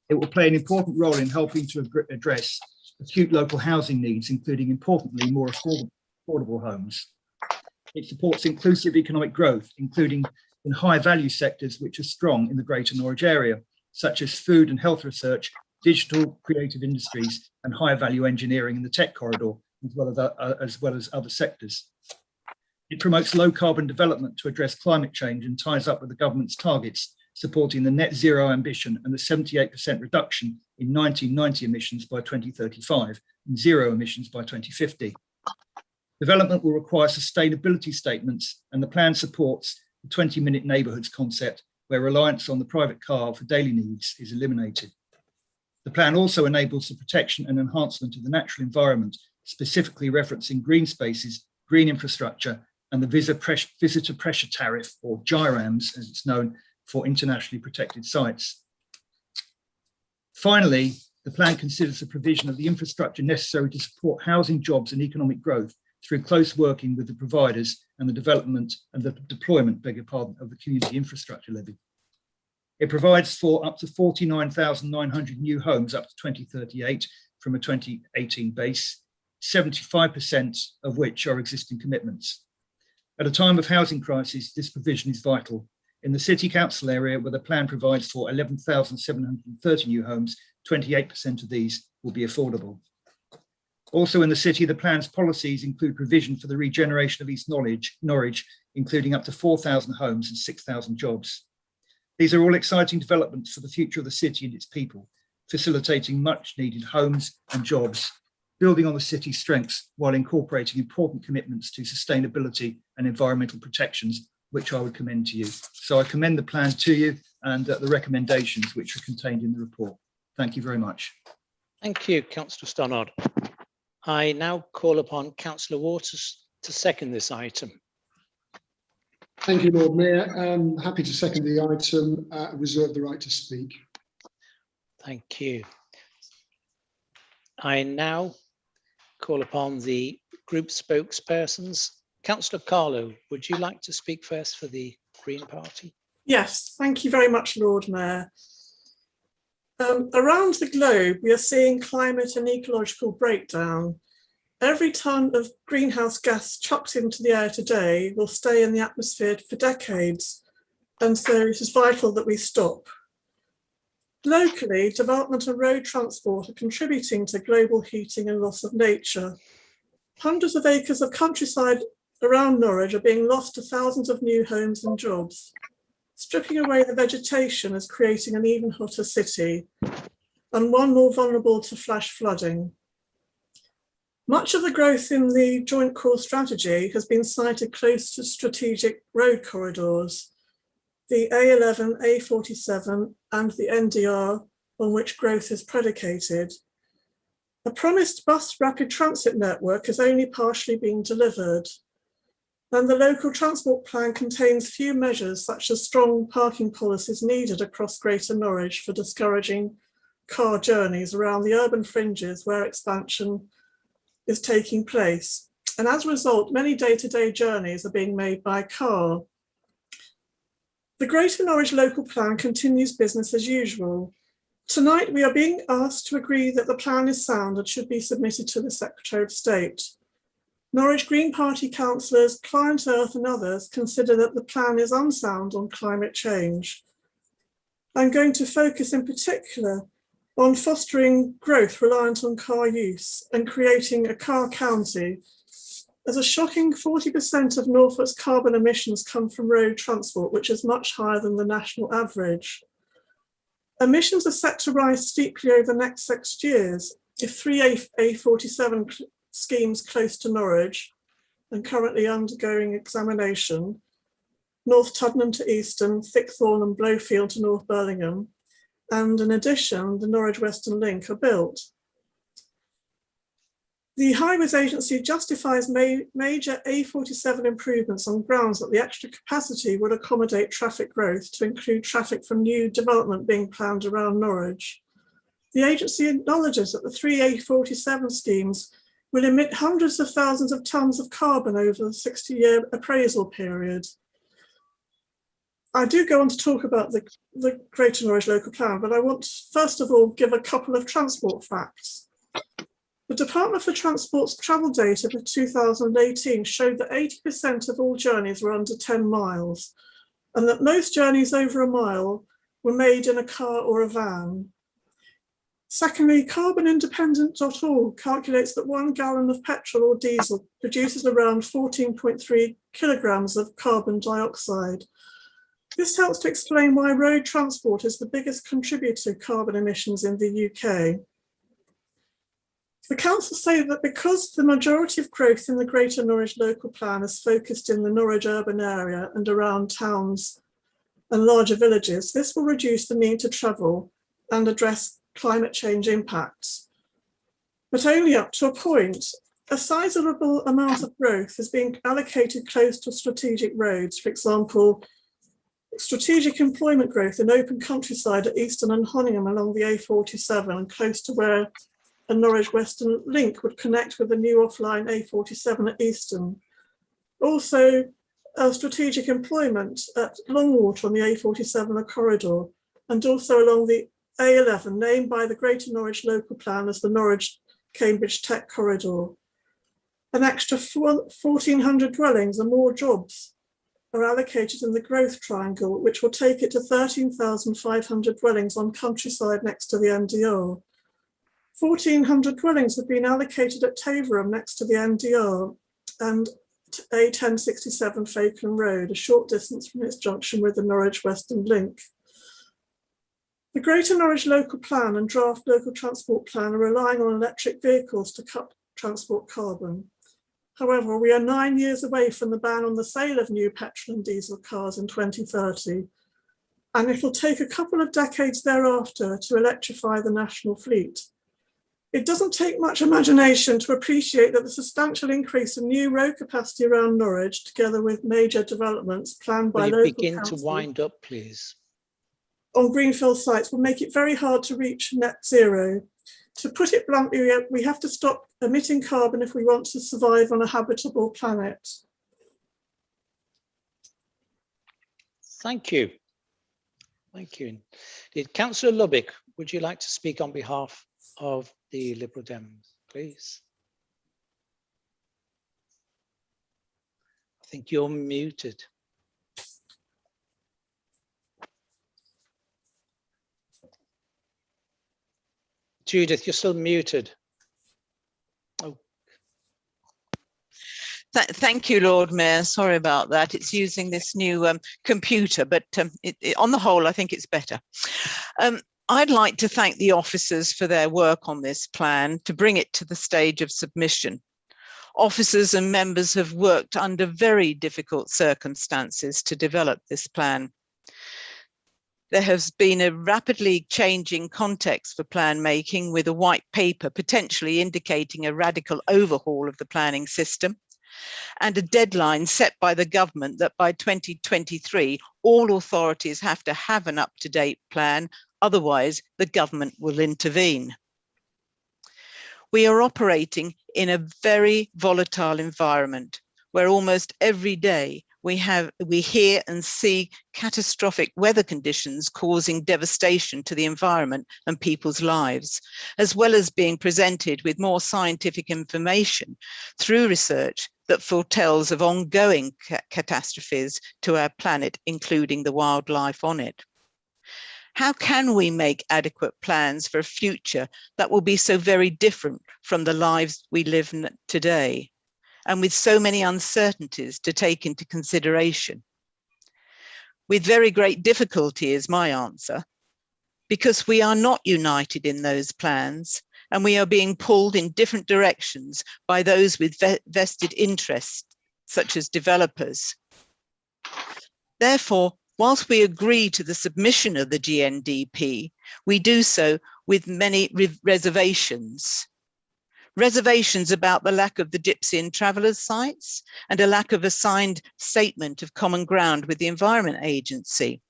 It will play an important role in helping to address acute local housing needs, including, importantly, more affordable homes. It supports inclusive economic growth, including in high-value sectors which are strong in the Greater Norwich area, such as food and health research, digital creative industries, and high-value engineering in the tech corridor, as well as other sectors. It promotes low-carbon development to address climate change and ties up with the government's targets, supporting the net zero ambition and the 78% reduction in 1990 emissions by 2035 and zero emissions by 2050. Development will require sustainability statements, and the plan supports the 20-minute neighbourhoods concept, where reliance on the private car for daily needs is eliminated. The plan also enables the protection and enhancement of the natural environment, specifically referencing green spaces, green infrastructure, and the visitor pressure tariff, or GIRAMS, as it's known, for internationally protected sites. Finally, the plan considers the provision of the infrastructure necessary to support housing, jobs, and economic growth through close working with the providers and the development and the deployment, of the community infrastructure levy. It provides for up to 49,900 new homes up to 2038 from a 2018 base, 75% of which are existing commitments. At a time of housing crisis, this provision is vital. In the City Council area, where the plan provides for 11,730 new homes, 28% of these will be affordable. Also in the city, the plan's policies include provision for the regeneration of East Norwich, including up to 4,000 homes and 6,000 jobs. These are all exciting developments for the future of the city and its people, facilitating much needed homes and jobs, building on the city's strengths while incorporating important commitments to sustainability and environmental protections, which I would commend to you. So I commend the plan to you and the recommendations which are contained in the report. Thank you very much. Thank you, Councillor Stannard. I now call upon Councillor Waters to second this item. Thank you, Lord Mayor. I'm happy to second the item. I reserve the right to speak. Thank you. I now call upon the group spokespersons. Councillor Carlo, would you like to speak first for the Green Party? Yes, thank you very much, Lord Mayor. Around the globe, we are seeing climate and ecological breakdown. Every tonne of greenhouse gas chucked into the air today will stay in the atmosphere for decades, and so it is vital that we stop. Locally, development and road transport are contributing to global heating and loss of nature. Hundreds of acres of countryside around Norwich are being lost to thousands of new homes and jobs. Stripping away the vegetation is creating an even hotter city, and one more vulnerable to flash flooding. Much of the growth in the Joint Core Strategy has been sited close to strategic road corridors, the A11, A47 and the NDR on which growth is predicated. A promised bus rapid transit network has only partially been delivered, and the local transport plan contains few measures such as strong parking policies needed across Greater Norwich for discouraging car journeys around the urban fringes where expansion is taking place. And as a result, many day-to-day journeys are being made by car. The Greater Norwich local plan continues business as usual. Tonight, we are being asked to agree that the plan is sound and should be submitted to the Secretary of State. Norwich Green Party councillors, Client Earth and others consider that the plan is unsound on climate change. I'm going to focus in particular on fostering growth reliant on car use and creating a car county, as a shocking 40% of Norfolk's carbon emissions come from road transport, which is much higher than the national average. Emissions are set to rise steeply over the next 6 years if 3 A47 schemes close to Norwich and currently undergoing examination, North Tuddenham to Easton, Thickthorne and Blowfield to North Birmingham, and in addition, the Norwich Western Link are built. The Highways Agency justifies major A47 improvements on grounds that the extra capacity would accommodate traffic growth to include traffic from new development being planned around Norwich. The agency acknowledges that the 3 A47 schemes will emit hundreds of thousands of tonnes of carbon over the 60-year appraisal period. I do go on to talk about the Greater Norwich local plan, but I want to first of all give a couple of transport facts. The Department for Transport's travel data for 2018 showed that 80% of all journeys were under 10 miles, and that most journeys over a mile were made in a car or a van. Secondly, carbonindependent.org calculates that 1 gallon of petrol or diesel produces around 14.3 kilograms of carbon dioxide. This helps to explain why road transport is the biggest contributor to carbon emissions in the UK. The council say that because the majority of growth in the Greater Norwich local plan is focused in the Norwich urban area and around towns and larger villages, this will reduce the need to travel and address climate change impacts, but only up to a point. A sizable amount of growth is being allocated close to strategic roads, for example, strategic employment growth in open countryside at Easton and Honingham along the A47 and close to where a Norwich Western Link would connect with the new offline A47 at Easton. Also, strategic employment at Longwater on the A47 corridor, and also along the A11, named by the Greater Norwich local plan as the Norwich-Cambridge Tech Corridor. An extra 1,400 dwellings and more jobs are allocated in the growth triangle, which will take it to 13,500 dwellings on countryside next to the NDR. 1,400 dwellings have been allocated at Taverham next to the NDR and A1067 Fakeland Road, a short distance from its junction with the Norwich Western Link. The Greater Norwich local plan and draft local transport plan are relying on electric vehicles to cut transport carbon. However, we are 9 years away from the ban on the sale of new petrol and diesel cars in 2030, and it will take a couple of decades thereafter to electrify the national fleet. It doesn't take much imagination to appreciate that the substantial increase in new road capacity around Norwich, together with major developments planned by local begin councils to wind up, please? On greenfield sites will make it very hard to reach net zero. To put it bluntly, we have to stop emitting carbon if we want to survive on a habitable planet. Thank you. Thank you. Councillor Lubbock, would you like to speak on behalf of the Liberal Dems, please? I think you're muted. Judith, you're still muted. Oh. Thank you, Lord Mayor. Sorry about that. It's using this new computer, but on the whole, I think it's better. I'd like to thank the officers for their work on this plan to bring it to the stage of submission. Officers and members have worked under very difficult circumstances to develop this plan. There has been a rapidly changing context for plan making, with a white paper potentially indicating a radical overhaul of the planning system, and a deadline set by the government that by 2023, all authorities have to have an up-to-date plan, otherwise the government will intervene. We are operating in a very volatile environment where almost every day we hear and see catastrophic weather conditions causing devastation to the environment and people's lives, as well as being presented with more scientific information through research that foretells of ongoing catastrophes to our planet, including the wildlife on it. How can we make adequate plans for a future that will be so very different from the lives we live today, and with so many uncertainties to take into consideration? With very great difficulty is my answer, because we are not united in those plans, and we are being pulled in different directions by those with vested interests, such as developers. Therefore, whilst we agree to the submission of the GNDP, we do so with many reservations. Reservations about the lack of the gypsy and travellers sites, and a lack of a signed statement of common ground with the Environment Agency.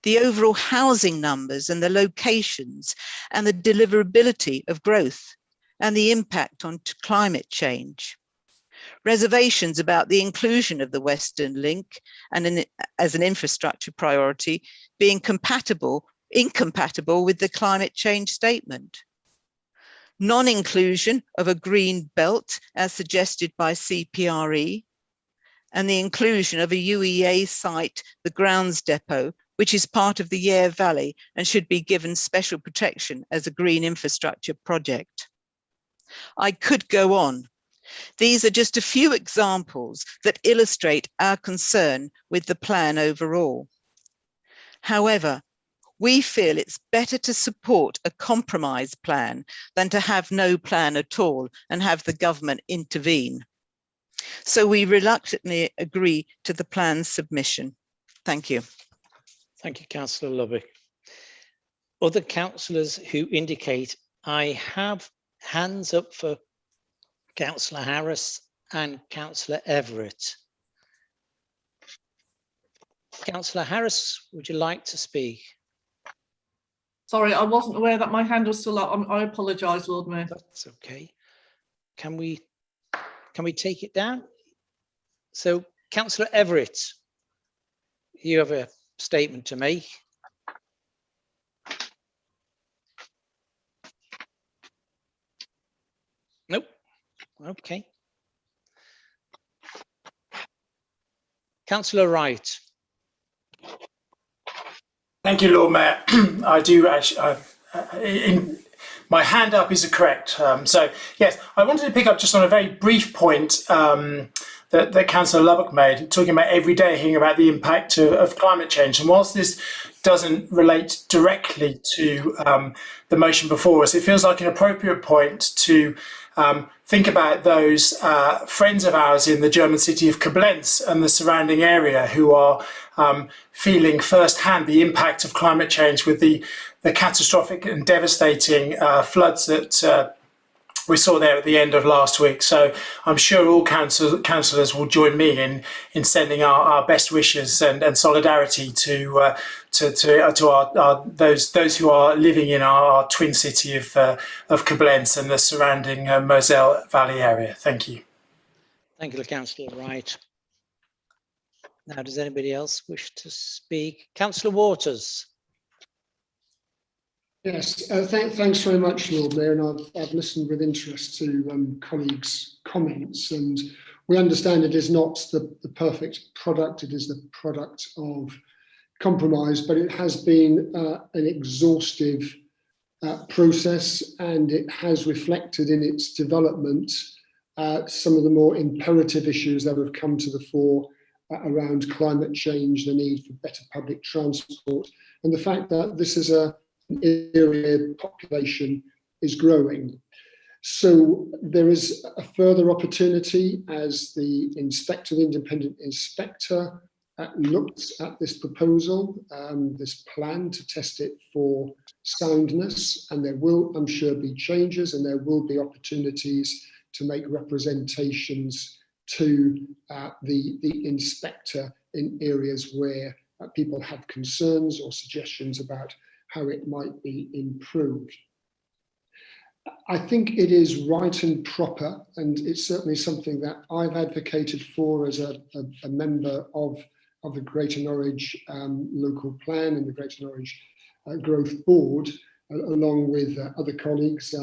The overall housing numbers and the locations and the deliverability of growth and the impact on climate change. Reservations about the inclusion of the Western Link and as an infrastructure priority being incompatible with the climate change statement. Non-inclusion of a green belt as suggested by CPRE, and the inclusion of a UEA site, the grounds depot, which is part of the Yare Valley and should be given special protection as a green infrastructure project. I could go on. These are just a few examples that illustrate our concern with the plan overall. However, we feel it's better to support a compromise plan than to have no plan at all and have the government intervene. So we reluctantly agree to the plan's submission. Thank you. Thank you, Councillor Lubbock. Other councillors who indicate I have hands up for Councillor Harris and Councillor Everett. Councillor Harris, would you like to speak? Sorry, I wasn't aware that my hand was still up. I apologise, Lord Mayor. That's okay. Can we take it down? So, Councillor Everett, you have a statement to make. Nope. Okay. Councillor Wright. Thank you, Lord Mayor. I do actually, my hand up is correct. So yes, I wanted to pick up just on a very brief point that Councillor Lubbock made, talking about every day hearing about the impact of climate change. And whilst this doesn't relate directly to the motion before us, it feels like an appropriate point to think about those friends of ours in the German city of Koblenz and the surrounding area who are feeling firsthand the impact of climate change with the catastrophic and devastating floods that we saw there at the end of last week. So I'm sure all councillors will join me in sending our best wishes and solidarity to those who are living in our twin city of Koblenz and the surrounding Moselle Valley area. Thank you. Thank you, Councillor Wright. Now, does anybody else wish to speak? Councillor Waters. Yes, thanks very much, Lord Mayor, and I've listened with interest to colleagues' comments, and we understand it is not the perfect product, it is the product of compromise, but it has been an exhaustive process, and it has reflected in its development some of the more imperative issues that have come to the fore around climate change, the need for better public transport, and the fact that this is an area population is growing. So there is a further opportunity as the independent inspector looks at this proposal, this plan, to test it for soundness, and there will, I'm sure, be changes, and there will be opportunities to make representations to the inspector in areas where people have concerns or suggestions about how it might be improved. I think it is right and proper, and it's certainly something that I've advocated for as a member of the Greater Norwich local plan and the Greater Norwich Growth Board, along with other colleagues,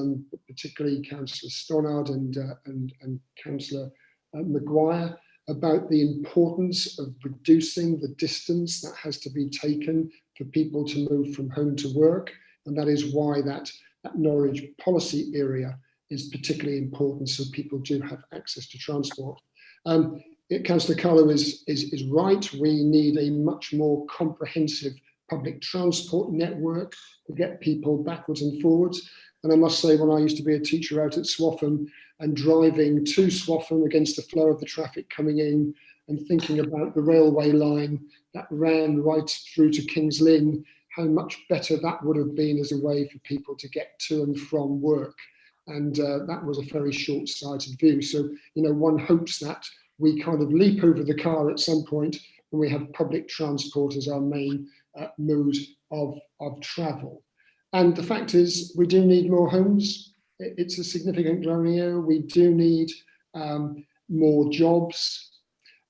particularly Councillor Stannard and Councillor Maguire, about the importance of reducing the distance that has to be taken for people to move from home to work, and that is why that Norwich policy area is particularly important, so people do have access to transport. Councillor Carlo is right. We need a much more comprehensive public transport network to get people backwards and forwards. And I must say, when I used to be a teacher out at Swaffham and driving to Swaffham against the flow of the traffic coming in and thinking about the railway line that ran right through to King's Lynn, how much better that would have been as a way for people to get to and from work. And that was a very short-sighted view. So, one hopes that we kind of leap over the car at some point when we have public transport as our main mode of travel. And the fact is, we do need more homes. It's a significant growing area. We do need more jobs.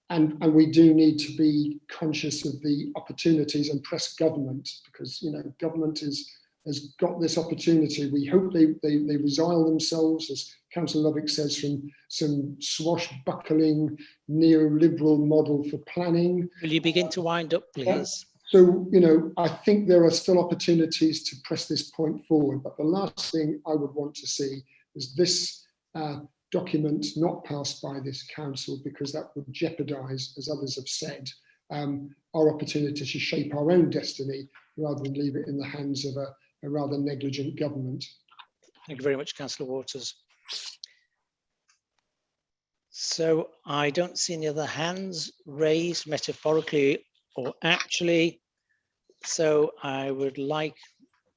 And we do need to be conscious of the opportunities and press government, because government has got this opportunity. We hope they resile themselves, as Councillor Lovick says, from some swashbuckling neoliberal model for planning. Will you begin to wind up, please? So, I think there are still opportunities to press this point forward. But the last thing I would want to see is this document not passed by this council, because that would jeopardise, as others have said, our opportunity to shape our own destiny rather than leave it in the hands of a rather negligent government. Thank you very much, Councillor Waters. So I don't see any other hands raised, metaphorically or actually. So I would like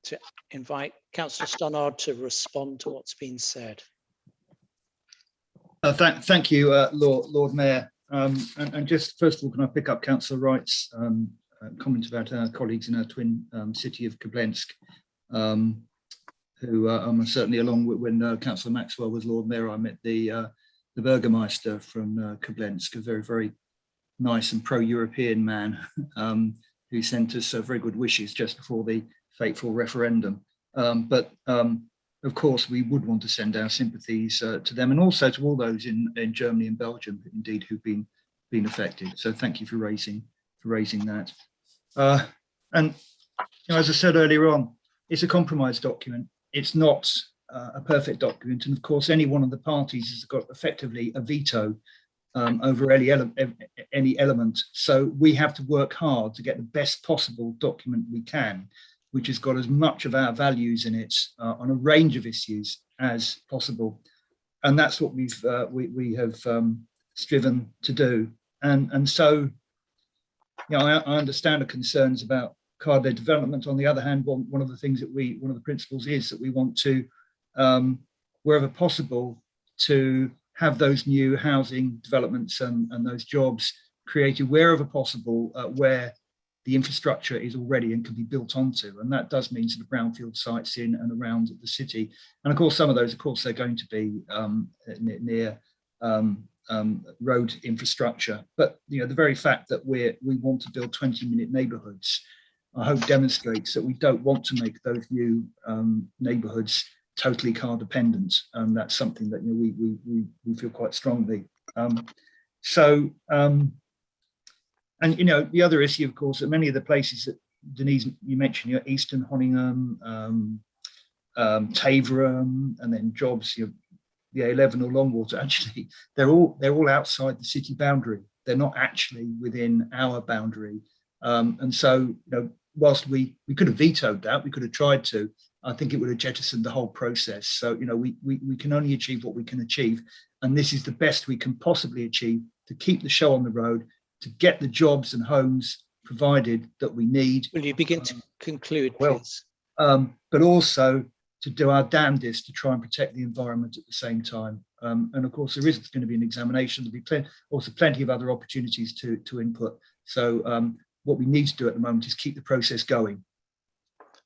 to invite Councillor Stannard to respond to what's been said. Thank you, Lord Mayor. And just first of all, can I pick up Councillor Wright's comment about our colleagues in our twin city of Koblensk, who I'm certainly, along with when Councillor Maxwell was Lord Mayor, I met the Burgermeister from Koblensk, a very, very nice and pro-European man who sent us very good wishes just before the fateful referendum. Of course, we would want to send our sympathies to them, and also to all those in Germany and Belgium, indeed, who've been affected. So thank you for raising that. And as I said earlier on, it's a compromise document. It's not a perfect document, and of course, any one of the parties has got effectively a veto over any element. So we have to work hard to get the best possible document we can, which has got as much of our values in it on a range of issues as possible, and that's what we have striven to do. And so, I understand the concerns about card-led development. On the other hand, one of the things that one of the principles is that we want to, wherever possible, to have those new housing developments and those jobs created wherever possible, where the infrastructure is already and can be built onto, and that does mean sort of brownfield sites in and around the city. And of course, some of those, they're going to be near road infrastructure. But the very fact that we want to build 20-minute neighbourhoods, I hope demonstrates that we don't want to make those new neighbourhoods totally car dependent, and that's something that we feel quite strongly. And the other issue, of course, that many of the places that Denise you mentioned, Easton, Honningham, Taverham, and then jobs, the A11 or Longwater, actually, they're all outside the city boundary. They're not actually within our boundary. And so, whilst we could have vetoed that, we could have tried to, I think it would have jettisoned the whole process. So, we can only achieve what we can achieve. And this is the best we can possibly achieve to keep the show on the road, to get the jobs and homes provided that we need. Will you begin to conclude, please? But also to do our damnedest to try and protect the environment at the same time. And of course, there is going to be an examination. There'll be also plenty of other opportunities to input. So what we need to do at the moment is keep the process going.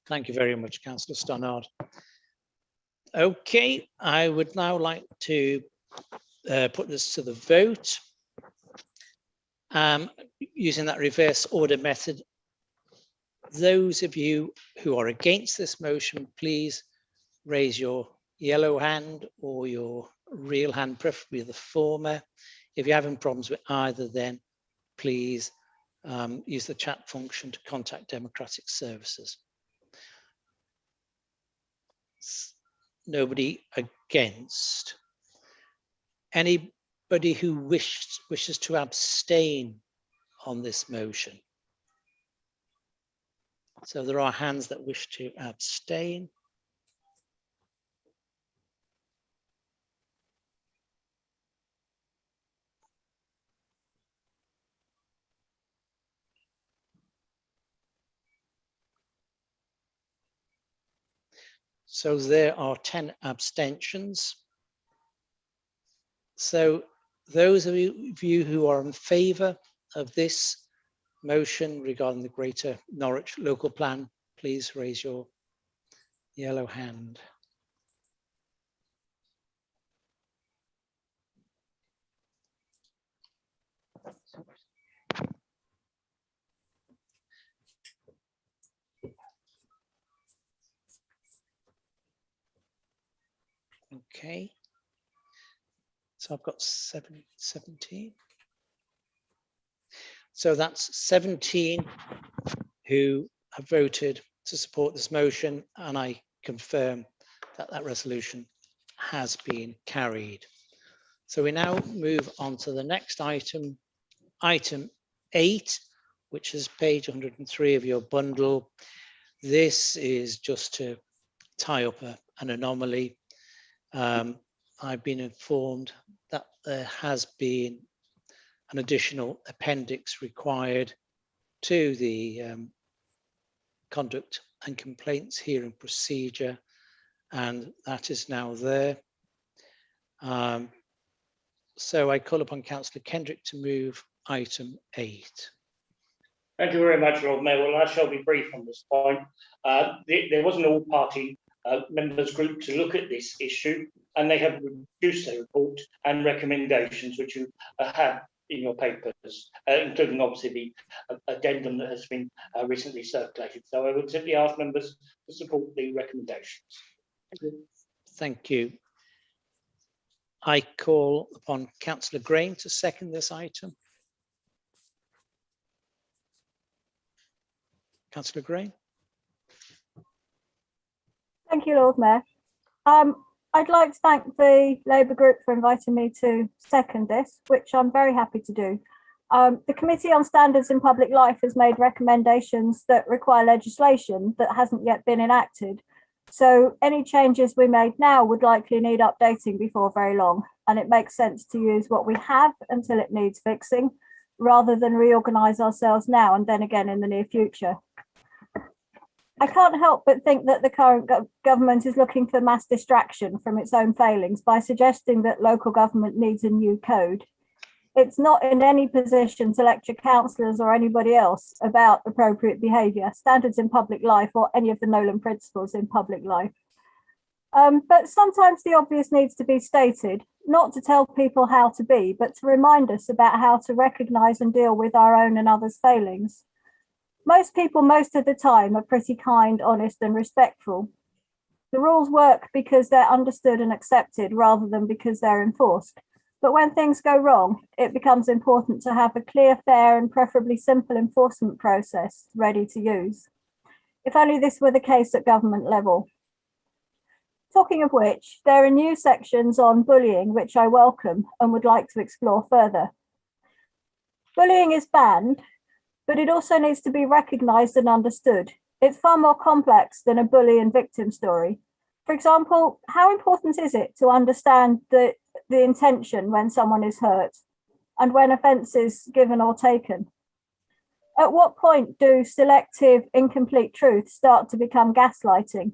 Thank you very much, Councillor Stannard. Okay, I would now like to put this to the vote. Using that reverse order method, those of you who are against this motion, please raise your yellow hand or your real hand, preferably the former. If you're having problems with either, then please use the chat function to contact Democratic Services. Nobody against. Anybody who wishes to abstain on this motion? So there are hands that wish to abstain. So there are 10 abstentions. So those of you who are in favour of this motion regarding the Greater Norwich local plan, please raise your yellow hand. Okay. So I've got 17. So that's 17 who have voted to support this motion, and I confirm that that resolution has been carried. So we now move on to the next item, item 8, which is page 103 of your bundle. This is just to tie up an anomaly. I've been informed that there has been an additional appendix required to the conduct and complaints hearing procedure, and that is now there. So I call upon Councillor Kendrick to move item 8. Thank you very much, Lord Mayor. Well, I shall be brief on this point. There was an all-party members group to look at this issue, and they have produced a report and recommendations which you have in your papers, including obviously the addendum that has been recently circulated. So I would simply ask members to support the recommendations. Thank you. Thank you. I call upon Councillor Green to second this item. Councillor Green. Thank you, Lord Mayor. I'd like to thank the Labour group for inviting me to second this, which I'm very happy to do. The Committee on Standards in Public Life has made recommendations that require legislation that hasn't yet been enacted. So any changes we made now would likely need updating before very long, and it makes sense to use what we have until it needs fixing, rather than reorganise ourselves now and then again in the near future. I can't help but think that the current government is looking for mass distraction from its own failings by suggesting that local government needs a new code. It's not in any position to lecture councillors or anybody else about appropriate behaviour, standards in public life, or any of the Nolan principles in public life. But sometimes the obvious needs to be stated, not to tell people how to be, but to remind us about how to recognise and deal with our own and others' failings. Most people, most of the time, are pretty kind, honest and respectful. The rules work because they're understood and accepted rather than because they're enforced. But when things go wrong, it becomes important to have a clear, fair and preferably simple enforcement process ready to use. If only this were the case at government level. Talking of which, there are new sections on bullying which I welcome and would like to explore further. Bullying is banned, but it also needs to be recognised and understood. It's far more complex than a bully and victim story. For example, how important is it to understand the intention when someone is hurt and when offence is given or taken? At what point do selective, incomplete truths start to become gaslighting?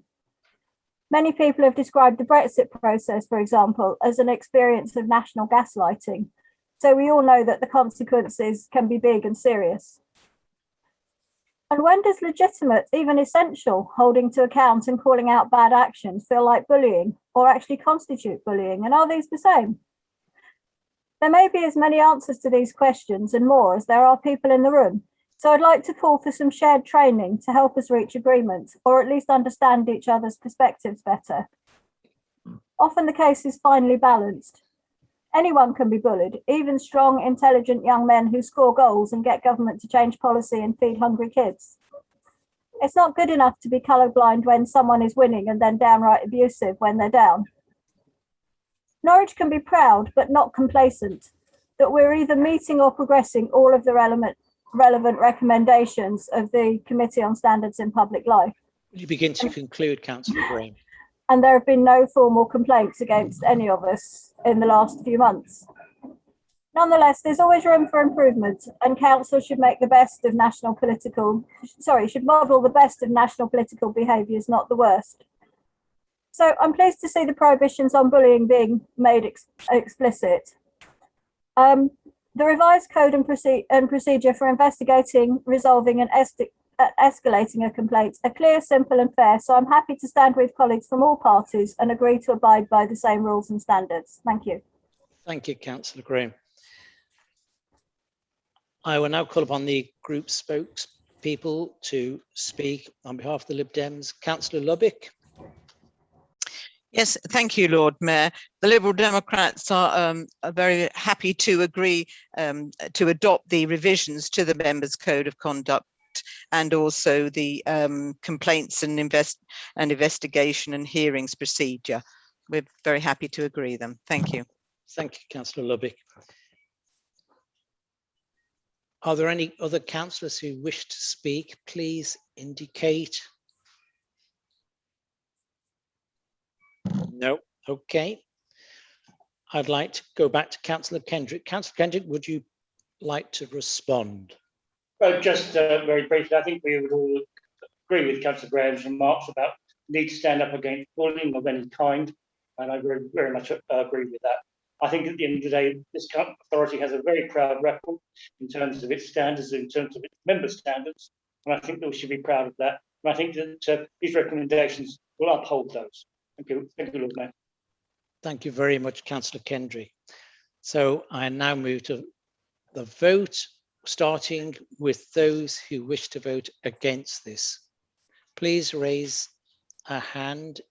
Many people have described the Brexit process, for example, as an experience of national gaslighting. So we all know that the consequences can be big and serious. And when does legitimate, even essential, holding to account and calling out bad actions feel like bullying or actually constitute bullying? And are these the same? There may be as many answers to these questions and more as there are people in the room. So I'd like to call for some shared training to help us reach agreement, or at least understand each other's perspectives better. Often the case is finely balanced. Anyone can be bullied, even strong, intelligent young men who score goals and get government to change policy and feed hungry kids. It's not good enough to be colourblind when someone is winning and then downright abusive when they're down. Norwich can be proud, but not complacent, that we're either meeting or progressing all of the relevant recommendations of the Committee on Standards in Public Life. Would you begin to conclude, Councillor Graham? And there have been no formal complaints against any of us in the last few months. Nonetheless, there's always room for improvement, and council should make the best of should model the best of national political behaviours, not the worst. So I'm pleased to see the prohibitions on bullying being made explicit. The revised code and procedure for investigating, resolving and escalating a complaint are clear, simple and fair, so I'm happy to stand with colleagues from all parties and agree to abide by the same rules and standards. Thank you. Thank you, Councillor Graham. I will now call upon the group spokespeople to speak on behalf of the Lib Dems. Councillor Lubbock. Yes, thank you, Lord Mayor. The Liberal Democrats are very happy to agree to adopt the revisions to the Members' Code of Conduct and also the complaints and investigation and hearings procedure. We're very happy to agree them. Thank you. Thank you, Councillor Lubbock. Are there any other councillors who wish to speak? Please indicate. No. Okay. I'd like to go back to Councillor Kendrick. Councillor Kendrick, would you like to respond? Just very briefly, I think we would all agree with Councillor Graham's remarks about the need to stand up against bullying of any kind, and I very much agree with that. I think at the end of the day, this authority has a very proud record in terms of its standards, in terms of its member standards, and I think that we should be proud of that. And I think that these recommendations will uphold those. Thank you, Lord Mayor. Thank you very much, Councillor Kendrick. So I now move to the vote, starting with those who wish to vote against this. Please raise a hand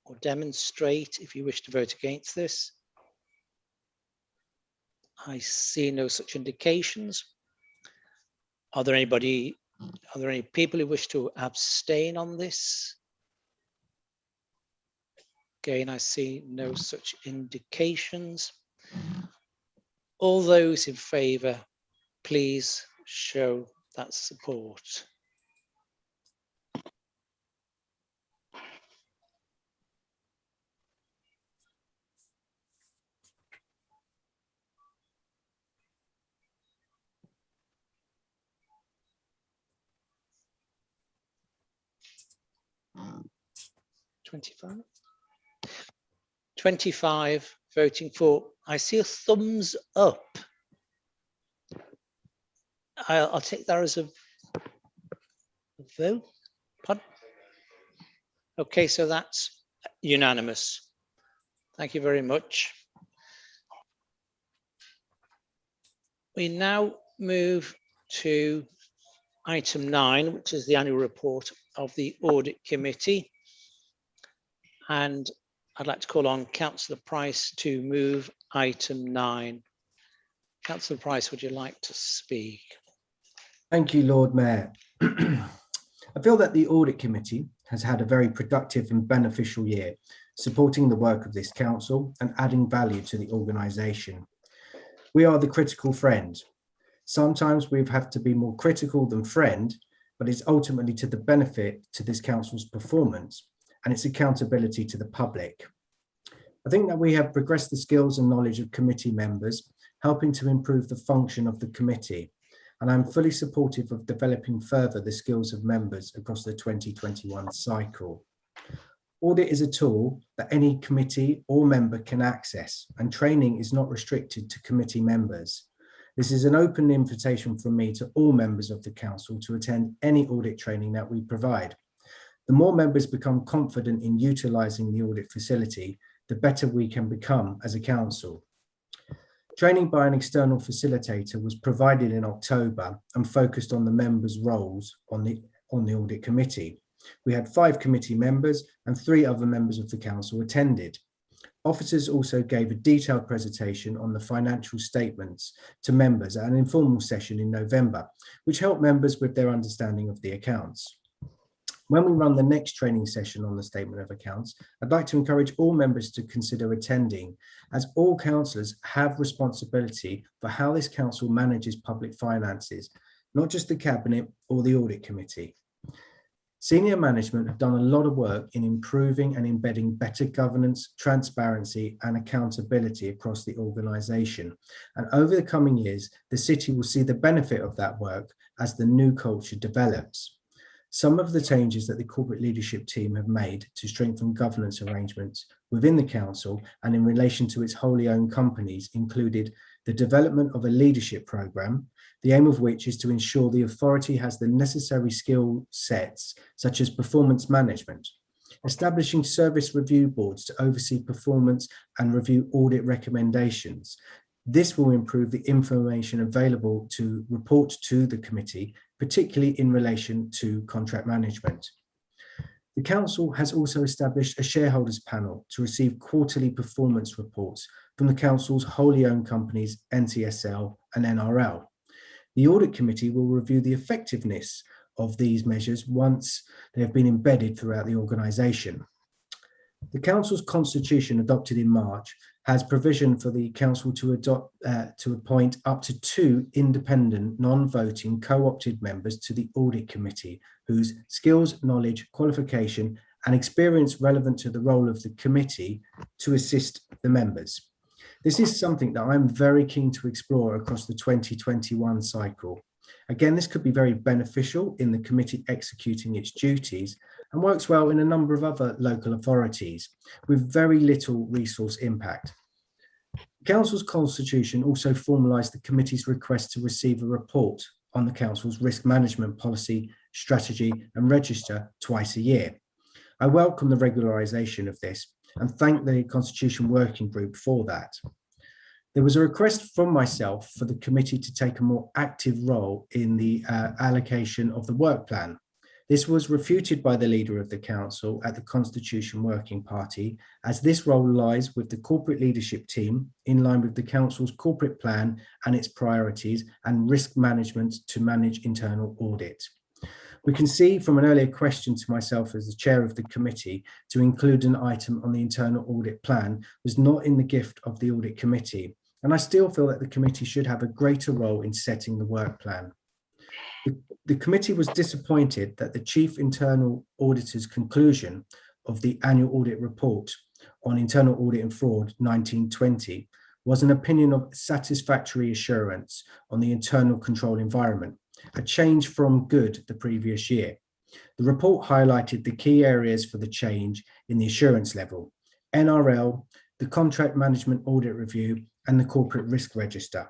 or demonstrate if you wish to vote against this. I see no such indications. Are there any people who wish to abstain on this? Again, I see no such indications. All those in favour, please show that support. $25. 25 voting for. I see a thumbs up. I'll take that as a vote. Pardon? Okay, so that's unanimous. Thank you very much. We now move to item 9, which is the annual report of the Audit Committee. And I'd like to call on Councillor Price to move item 9. Councillor Price, would you like to speak? Thank you, Lord Mayor. I feel that the Audit Committee has had a very productive and beneficial year, supporting the work of this council and adding value to the organisation. We are the critical friend. Sometimes we have to be more critical than friend, but it's ultimately to the benefit to this council's performance and its accountability to the public. I think that we have progressed the skills and knowledge of committee members, helping to improve the function of the committee. And I'm fully supportive of developing further the skills of members across the 2021 cycle. Audit is a tool that any committee or member can access, and training is not restricted to committee members. This is an open invitation from me to all members of the council to attend any audit training that we provide. The more members become confident in utilising the audit facility, the better we can become as a council. Training by an external facilitator was provided in October and focused on the members' roles on the audit committee. We had 5 committee members and 3 other members of the council attended. Officers also gave a detailed presentation on the financial statements to members at an informal session in November, which helped members with their understanding of the accounts. When we run the next training session on the statement of accounts, I'd like to encourage all members to consider attending, as all councillors have responsibility for how this council manages public finances, not just the Cabinet or the Audit Committee. Senior management have done a lot of work in improving and embedding better governance, transparency and accountability across the organisation. And over the coming years, the city will see the benefit of that work as the new culture develops. Some of the changes that the corporate leadership team have made to strengthen governance arrangements within the council and in relation to its wholly owned companies included the development of a leadership programme, the aim of which is to ensure the authority has the necessary skill sets such as performance management, establishing service review boards to oversee performance and review audit recommendations. This will improve the information available to report to the committee, particularly in relation to contract management. The council has also established a shareholders panel to receive quarterly performance reports from the council's wholly owned companies NTSL and NRL. The audit committee will review the effectiveness of these measures once they have been embedded throughout the organisation. The council's constitution adopted in March has provision for the council to appoint up to 2 independent, non-voting, co-opted members to the audit committee, whose skills, knowledge, qualification and experience relevant to the role of the committee to assist the members. This is something that I'm very keen to explore across the 2021 cycle. Again, this could be very beneficial in the committee executing its duties and works well in a number of other local authorities with very little resource impact. The council's constitution also formalised the committee's request to receive a report on the council's risk management policy, strategy and register twice a year. I welcome the regularisation of this and thank the Constitution Working Group for that. There was a request from myself for the committee to take a more active role in the allocation of the work plan. This was refuted by the leader of the council at the Constitution Working Party, as this role lies with the corporate leadership team in line with the council's corporate plan and its priorities and risk management to manage internal audit. We can see from an earlier question to myself as the chair of the committee to include an item on the internal audit plan was not in the gift of the audit committee, and I still feel that the committee should have a greater role in setting the work plan. The committee was disappointed that the Chief Internal Auditor's conclusion of the annual audit report on internal audit and fraud 1920 was an opinion of satisfactory assurance on the internal control environment, a change from good the previous year. The report highlighted the key areas for the change in the assurance level: NRL, the contract management audit review, and the corporate risk register.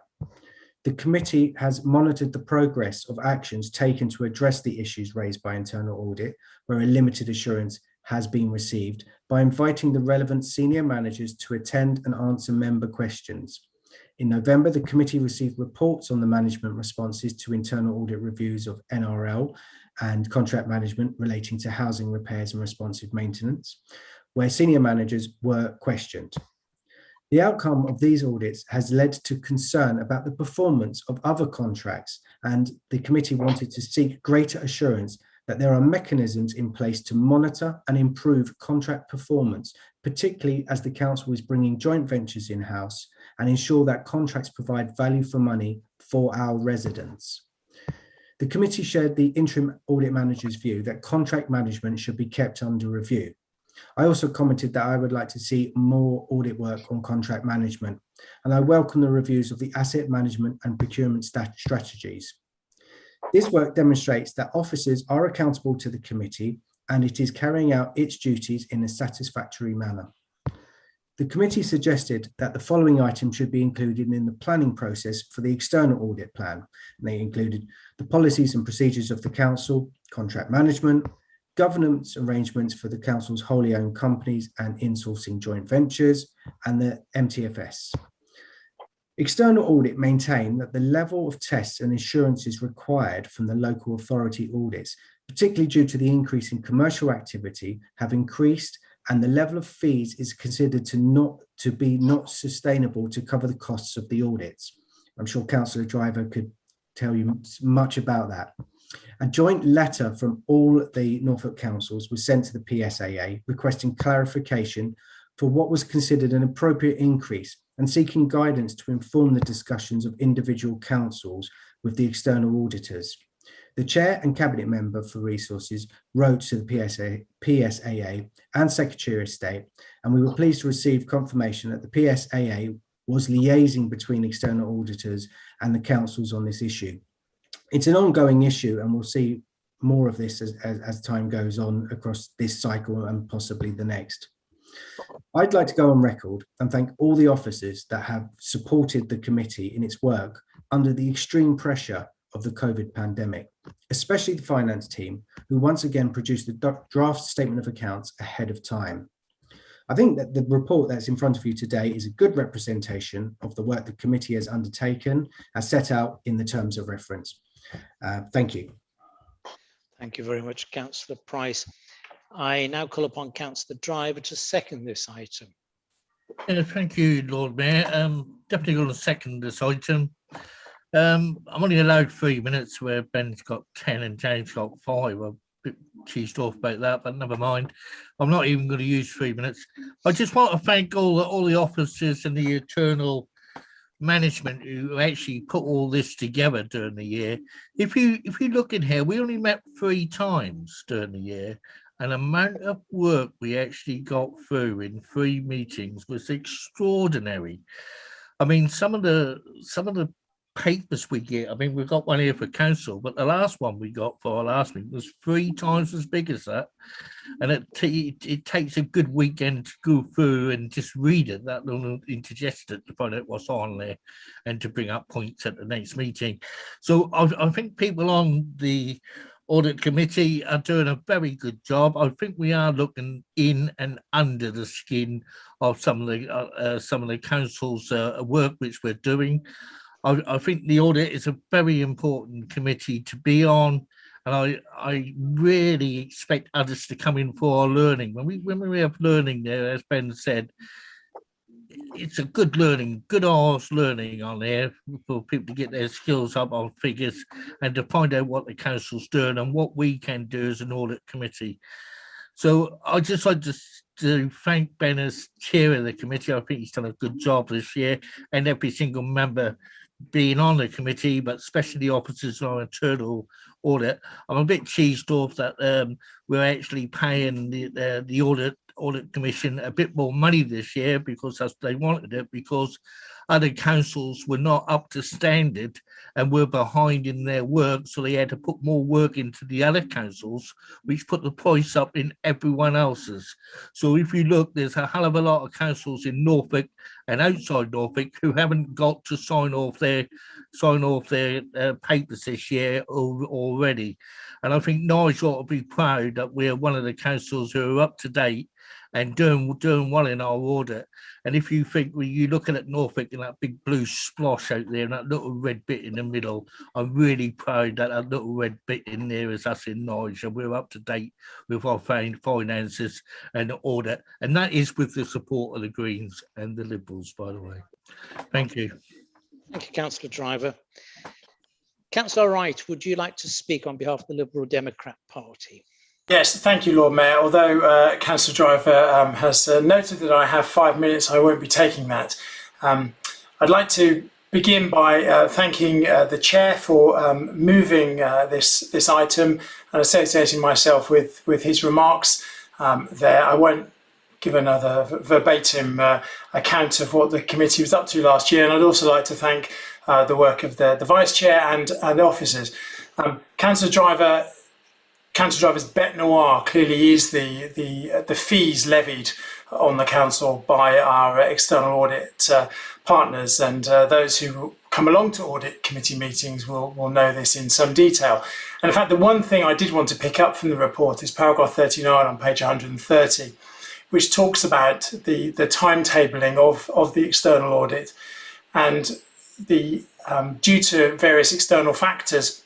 The committee has monitored the progress of actions taken to address the issues raised by internal audit, where a limited assurance has been received, by inviting the relevant senior managers to attend and answer member questions. In November, the committee received reports on the management responses to internal audit reviews of NRL and contract management relating to housing repairs and responsive maintenance, where senior managers were questioned. The outcome of these audits has led to concern about the performance of other contracts, and the committee wanted to seek greater assurance that there are mechanisms in place to monitor and improve contract performance, particularly as the council is bringing joint ventures in-house, and ensure that contracts provide value for money for our residents. The committee shared the interim audit manager's view that contract management should be kept under review. I also commented that I would like to see more audit work on contract management, and I welcome the reviews of the asset management and procurement strategies. This work demonstrates that officers are accountable to the committee and it is carrying out its duties in a satisfactory manner. The committee suggested that the following items should be included in the planning process for the external audit plan. And they included the policies and procedures of the council, contract management, governance arrangements for the council's wholly owned companies and insourcing joint ventures, and the MTFS. External audit maintained that the level of tests and assurances required from the local authority audits, particularly due to the increase in commercial activity, have increased, and the level of fees is considered to be not sustainable to cover the costs of the audits. I'm sure Councillor Driver could tell you much about that. A joint letter from all the Norfolk councils was sent to the PSAA requesting clarification for what was considered an appropriate increase and seeking guidance to inform the discussions of individual councils with the external auditors. The Chair and Cabinet Member for Resources wrote to the PSAA and Secretary of State, and we were pleased to receive confirmation that the PSAA was liaising between external auditors and the councils on this issue. It's an ongoing issue, and we'll see more of this as time goes on across this cycle and possibly the next. I'd like to go on record and thank all the officers that have supported the committee in its work under the extreme pressure of the COVID pandemic, especially the finance team, who once again produced the draft statement of accounts ahead of time. I think that the report that's in front of you today is a good representation of the work the committee has undertaken as set out in the terms of reference. Thank you. Thank you very much, Councillor Price. I now call upon Councillor Driver to second this item. Thank you, Lord Mayor. Definitely going to second this item. I'm only allowed 3 minutes where Ben's got 10 and James got 5. I'm a bit cheesed off about that, but never mind. I'm not even going to use 3 minutes. I just want to thank all the officers and the internal management who actually put all this together during the year. If you look in here, we only met 3 times during the year, and the amount of work we actually got through in 3 meetings was extraordinary. I mean, some of the papers we get, I mean, we've got one here for council, but the last one we got for our last meeting was 3 times as big as that. And it takes a good weekend to go through and just read it, that little digest it, to find out what's on there and to bring up points at the next meeting. So I think people on the audit committee are doing a very good job. I think we are looking in and under the skin of some of the council's work which we're doing. I think the audit is a very important committee to be on, and I really expect others to come in for our learning. When we have learning there, as Ben said, it's a good learning, good hours learning on there for people to get their skills up on figures and to find out what the council's doing and what we can do as an audit committee. So I just like to thank Ben as chair of the committee. I think he's done a good job this year, and every single member being on the committee, but especially the officers on internal audit. I'm a bit cheesed off that we're actually paying the audit commission a bit more money this year because they wanted it, because other councils were not up to standard and were behind in their work, so they had to put more work into the other councils, which put the price up in everyone else's. So if you look, there's a hell of a lot of councils in Norfolk and outside Norfolk who haven't got to sign off their papers this year already. And I think Norwich ought to be proud that we're one of the councils who are up to date and doing well in our audit. And if you think, when you're looking at Norfolk and that big blue splosh out there and that little red bit in the middle, I'm really proud that that little red bit in there is us in Norwich, and we're up to date with our finances and audit. And that is with the support of the Greens and the Liberals, by the way. Thank you. Thank you, Councillor Driver. Councillor Wright, would you like to speak on behalf of the Liberal Democrat Party? Yes, thank you, Lord Mayor. Although Councillor Driver has noted that I have 5 minutes, I won't be taking that. I'd like to begin by thanking the Chair for moving this item and associating myself with his remarks there. I won't give another verbatim account of what the committee was up to last year, and I'd also like to thank the work of the Vice Chair and the officers. Councillor Driver's bête noire clearly is the fees levied on the council by our external audit partners, and those who come along to audit committee meetings will know this in some detail. And in fact, the one thing I did want to pick up from the report is paragraph 39 on page 130, which talks about the timetabling of the external audit, and the due to various external factors,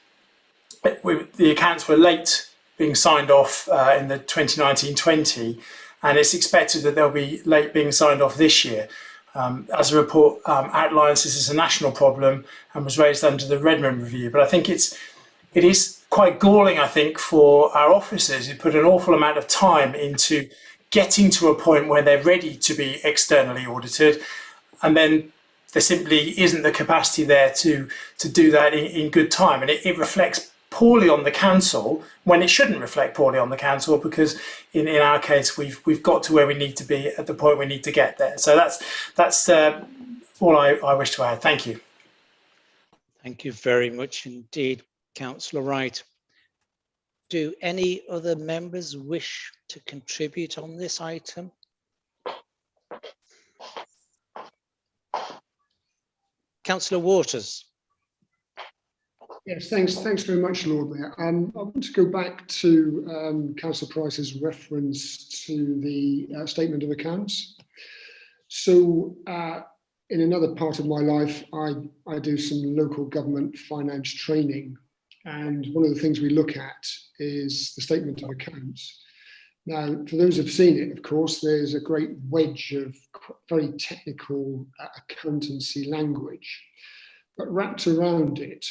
the accounts were late being signed off in the 2019-20, and it's expected that they'll be late being signed off this year. As the report outlines, this is a national problem and was raised under the Redmond review. But I think it is quite galling, I think, for our officers who put an awful amount of time into getting to a point where they're ready to be externally audited, and then there simply isn't the capacity there to do that in good time. And it reflects poorly on the council when it shouldn't reflect poorly on the council, because in our case we've got to where we need to be at the point we need to get there. So that's all I wish to add. Thank you. Thank you very much indeed, Councillor Wright. Do any other members wish to contribute on this item? Councillor Waters. Yes, thanks very much, Lord Mayor. I want to go back to Councillor Price's reference to the statement of accounts. So in another part of my life, I do some local government finance training. And one of the things we look at is the statement of accounts. Now, for those who've seen it, of course, there's a great wedge of very technical accountancy language, but wrapped around it,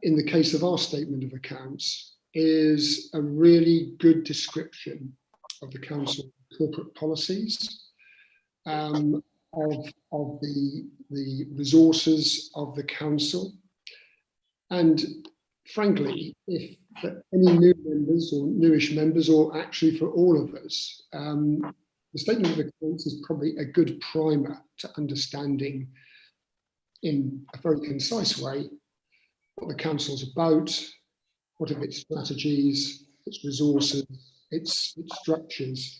in the case of our statement of accounts, is a really good description of the council corporate policies, of the resources of the council. And frankly, if for any new members or newish members, or actually for all of us, the statement of accounts is probably a good primer to understanding in a very concise way what the council's about, what are its strategies, its resources, its structures.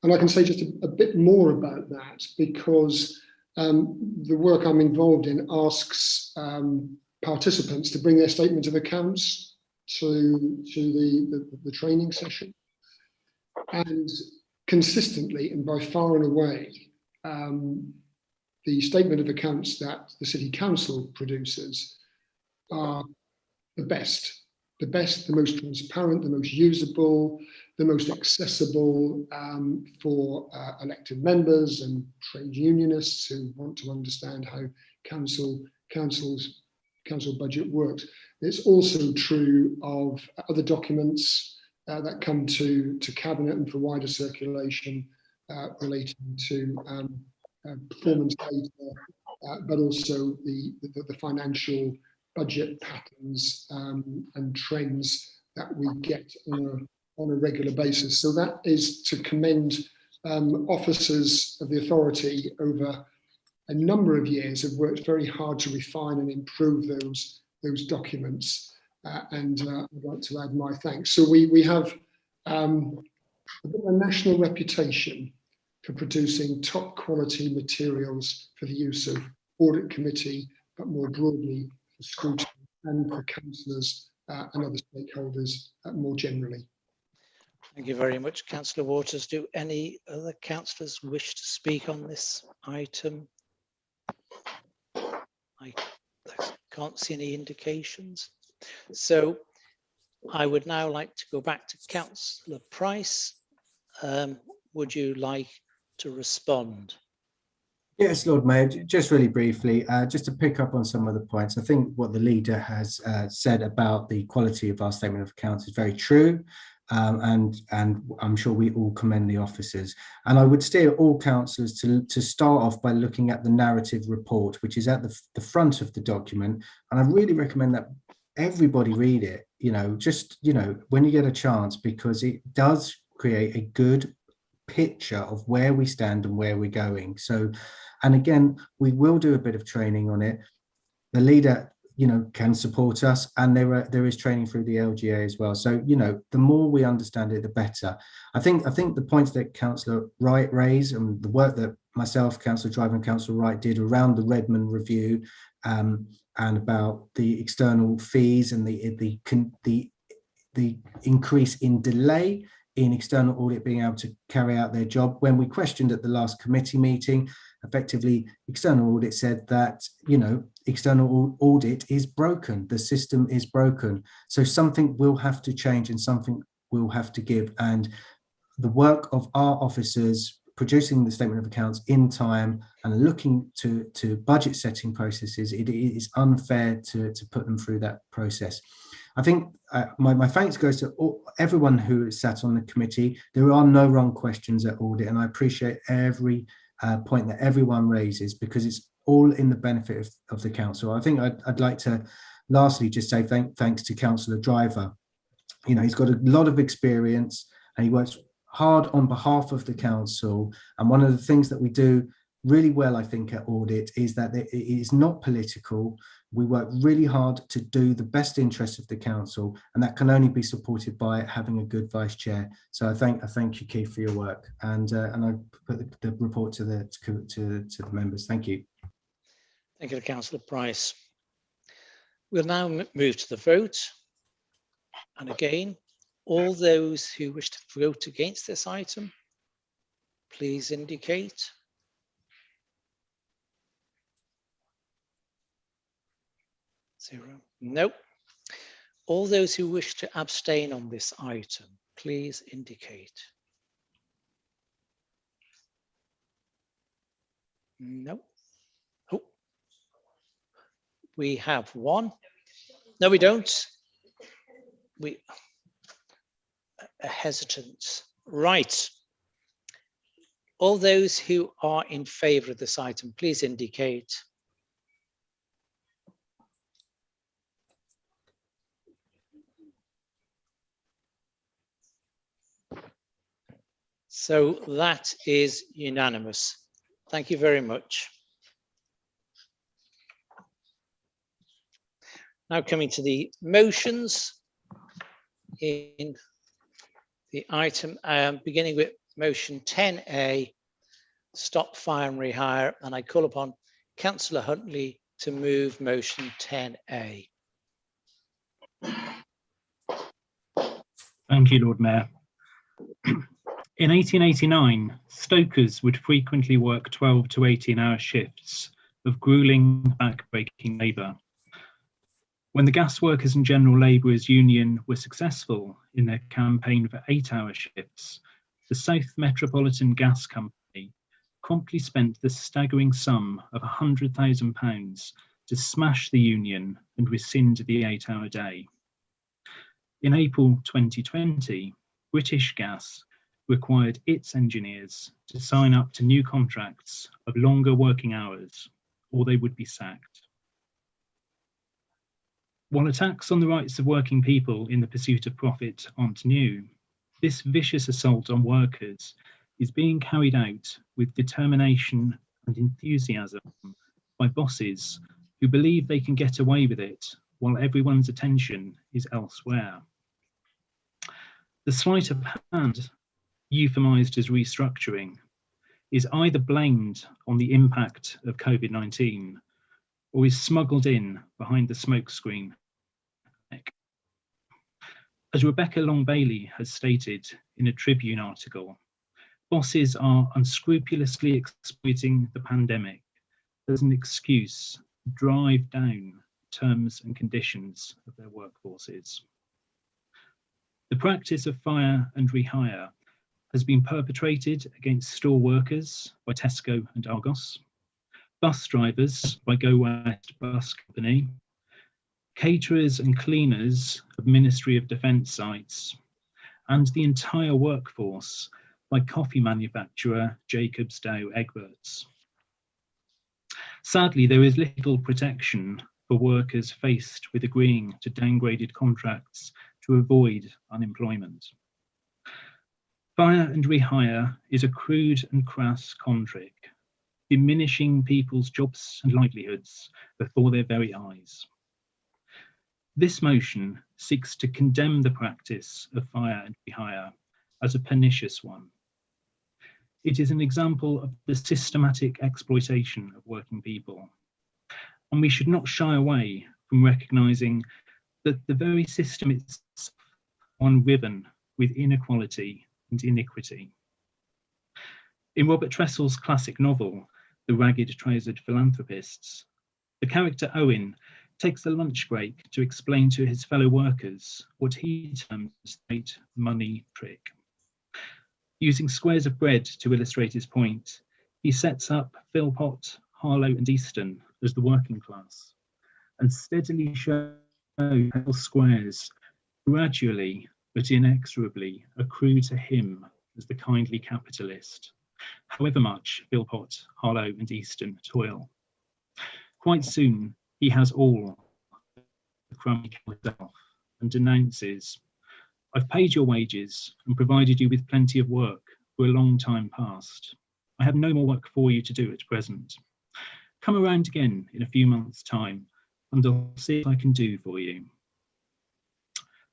And I can say just a bit more about that, because the work I'm involved in asks participants to bring their statement of accounts to the training session. And consistently and by far and away, the statement of accounts that the City Council produces are the best, the most transparent, the most usable, the most accessible for elected members and trade unionists who want to understand how council budget works. It's also true of other documents that come to Cabinet and for wider circulation relating to performance data, but also the financial budget patterns and trends that we get on a regular basis. So that is to commend officers of the authority over a number of years have worked very hard to refine and improve those documents, and I'd like to add my thanks. So we have a bit of a national reputation for producing top quality materials for the use of audit committee, but more broadly for scrutiny and for councillors and other stakeholders more generally. Thank you very much, Councillor Waters. Do any other councillors wish to speak on this item? I can't see any indications. So I would now like to go back to Councillor Price. Would you like to respond? Yes, Lord Mayor, just really briefly, just to pick up on some of the points. I think what the leader has said about the quality of our statement of accounts is very true. And I'm sure we all commend the officers. And I would steer all councillors to start off by looking at the narrative report, which is at the front of the document. And I really recommend that everybody read it, just, when you get a chance, because it does create a good picture of where we stand and where we're going. So, and again, we will do a bit of training on it. The leader, can support us, and there is training through the LGA as well. So, the more we understand it, the better. I think the points that Councillor Wright raised and the work that myself, Councillor Driver and Councillor Wright did around the Redmond review, and about the external fees and the increase in delay in external audit being able to carry out their job. When we questioned at the last committee meeting, effectively external audit said that, external audit is broken, the system is broken. So something will have to change and something will have to give. And the work of our officers producing the statement of accounts in time and looking to budget setting processes, it is unfair to put them through that process. I think my thanks goes to everyone who sat on the committee. There are no wrong questions at audit, and I appreciate every point that everyone raises, because it's all in the benefit of the council. I think I'd like to lastly just say thanks to Councillor Driver. He's got a lot of experience and he works hard on behalf of the council. And one of the things that we do really well, I think, at audit is that it is not political. We work really hard to do the best interest of the council, and that can only be supported by having a good vice chair. So I thank you, Keith, for your work, and I put the report to the members. Thank you. Thank you, Councillor Price. We'll now move to the vote. And again, all those who wish to vote against this item, please indicate. Zero. No. All those who wish to abstain on this item, please indicate. No. Oh. We have one. No, we don't. A hesitance. Right. All those who are in favour of this item, please indicate. So that is unanimous. Thank you very much. Now coming to the motions in the item, beginning with motion 10A, stop fire and rehire, and I call upon Councillor Huntley to move motion 10A. Thank you, Lord Mayor. In 1889, stokers would frequently work 12 to 18-hour shifts of grueling, back-breaking labour. When the Gas Workers and General Labourers Union were successful in their campaign for 8-hour shifts, the South Metropolitan Gas Company promptly spent the staggering sum of £100,000 to smash the union and rescind the 8-hour day. In April 2020, British Gas required its engineers to sign up to new contracts of longer working hours, or they would be sacked. While attacks on the rights of working people in the pursuit of profit aren't new, this vicious assault on workers is being carried out with determination and enthusiasm by bosses who believe they can get away with it while everyone's attention is elsewhere. The sleight of hand, euphemised as restructuring, is either blamed on the impact of COVID-19 or is smuggled in behind the smokescreen. As Rebecca Long-Bailey has stated in a Tribune article, bosses are unscrupulously exploiting the pandemic as an excuse to drive down terms and conditions of their workforces. The practice of fire and rehire has been perpetrated against store workers by Tesco and Argos, bus drivers by Go West Bus Company, caterers and cleaners of Ministry of Defence sites, and the entire workforce by coffee manufacturer Jacobs Dow Egberts. Sadly, there is little protection for workers faced with agreeing to downgraded contracts to avoid unemployment. Fire and rehire is a crude and crass con trick, diminishing people's jobs and livelihoods before their very eyes. This motion seeks to condemn the practice of fire and rehire as a pernicious one. It is an example of the systematic exploitation of working people, and we should not shy away from recognising that the very system itself is one riven with inequality and iniquity. In Robert Tressel's classic novel, The Ragged-Trousered Philanthropists, the character Owen takes a lunch break to explain to his fellow workers what he terms the great money trick. Using squares of bread to illustrate his point, he sets up Philpott, Harlow and Easton as the working class, and steadily shows how squares gradually but inexorably accrue to him as the kindly capitalist, however much Philpott, Harlow and Easton toil. Quite soon he has all the crummy himself and denounces, "I've paid your wages and provided you with plenty of work for a long time past. I have no more work for you to do at present. Come around again in a few months' time and I'll see what I can do for you."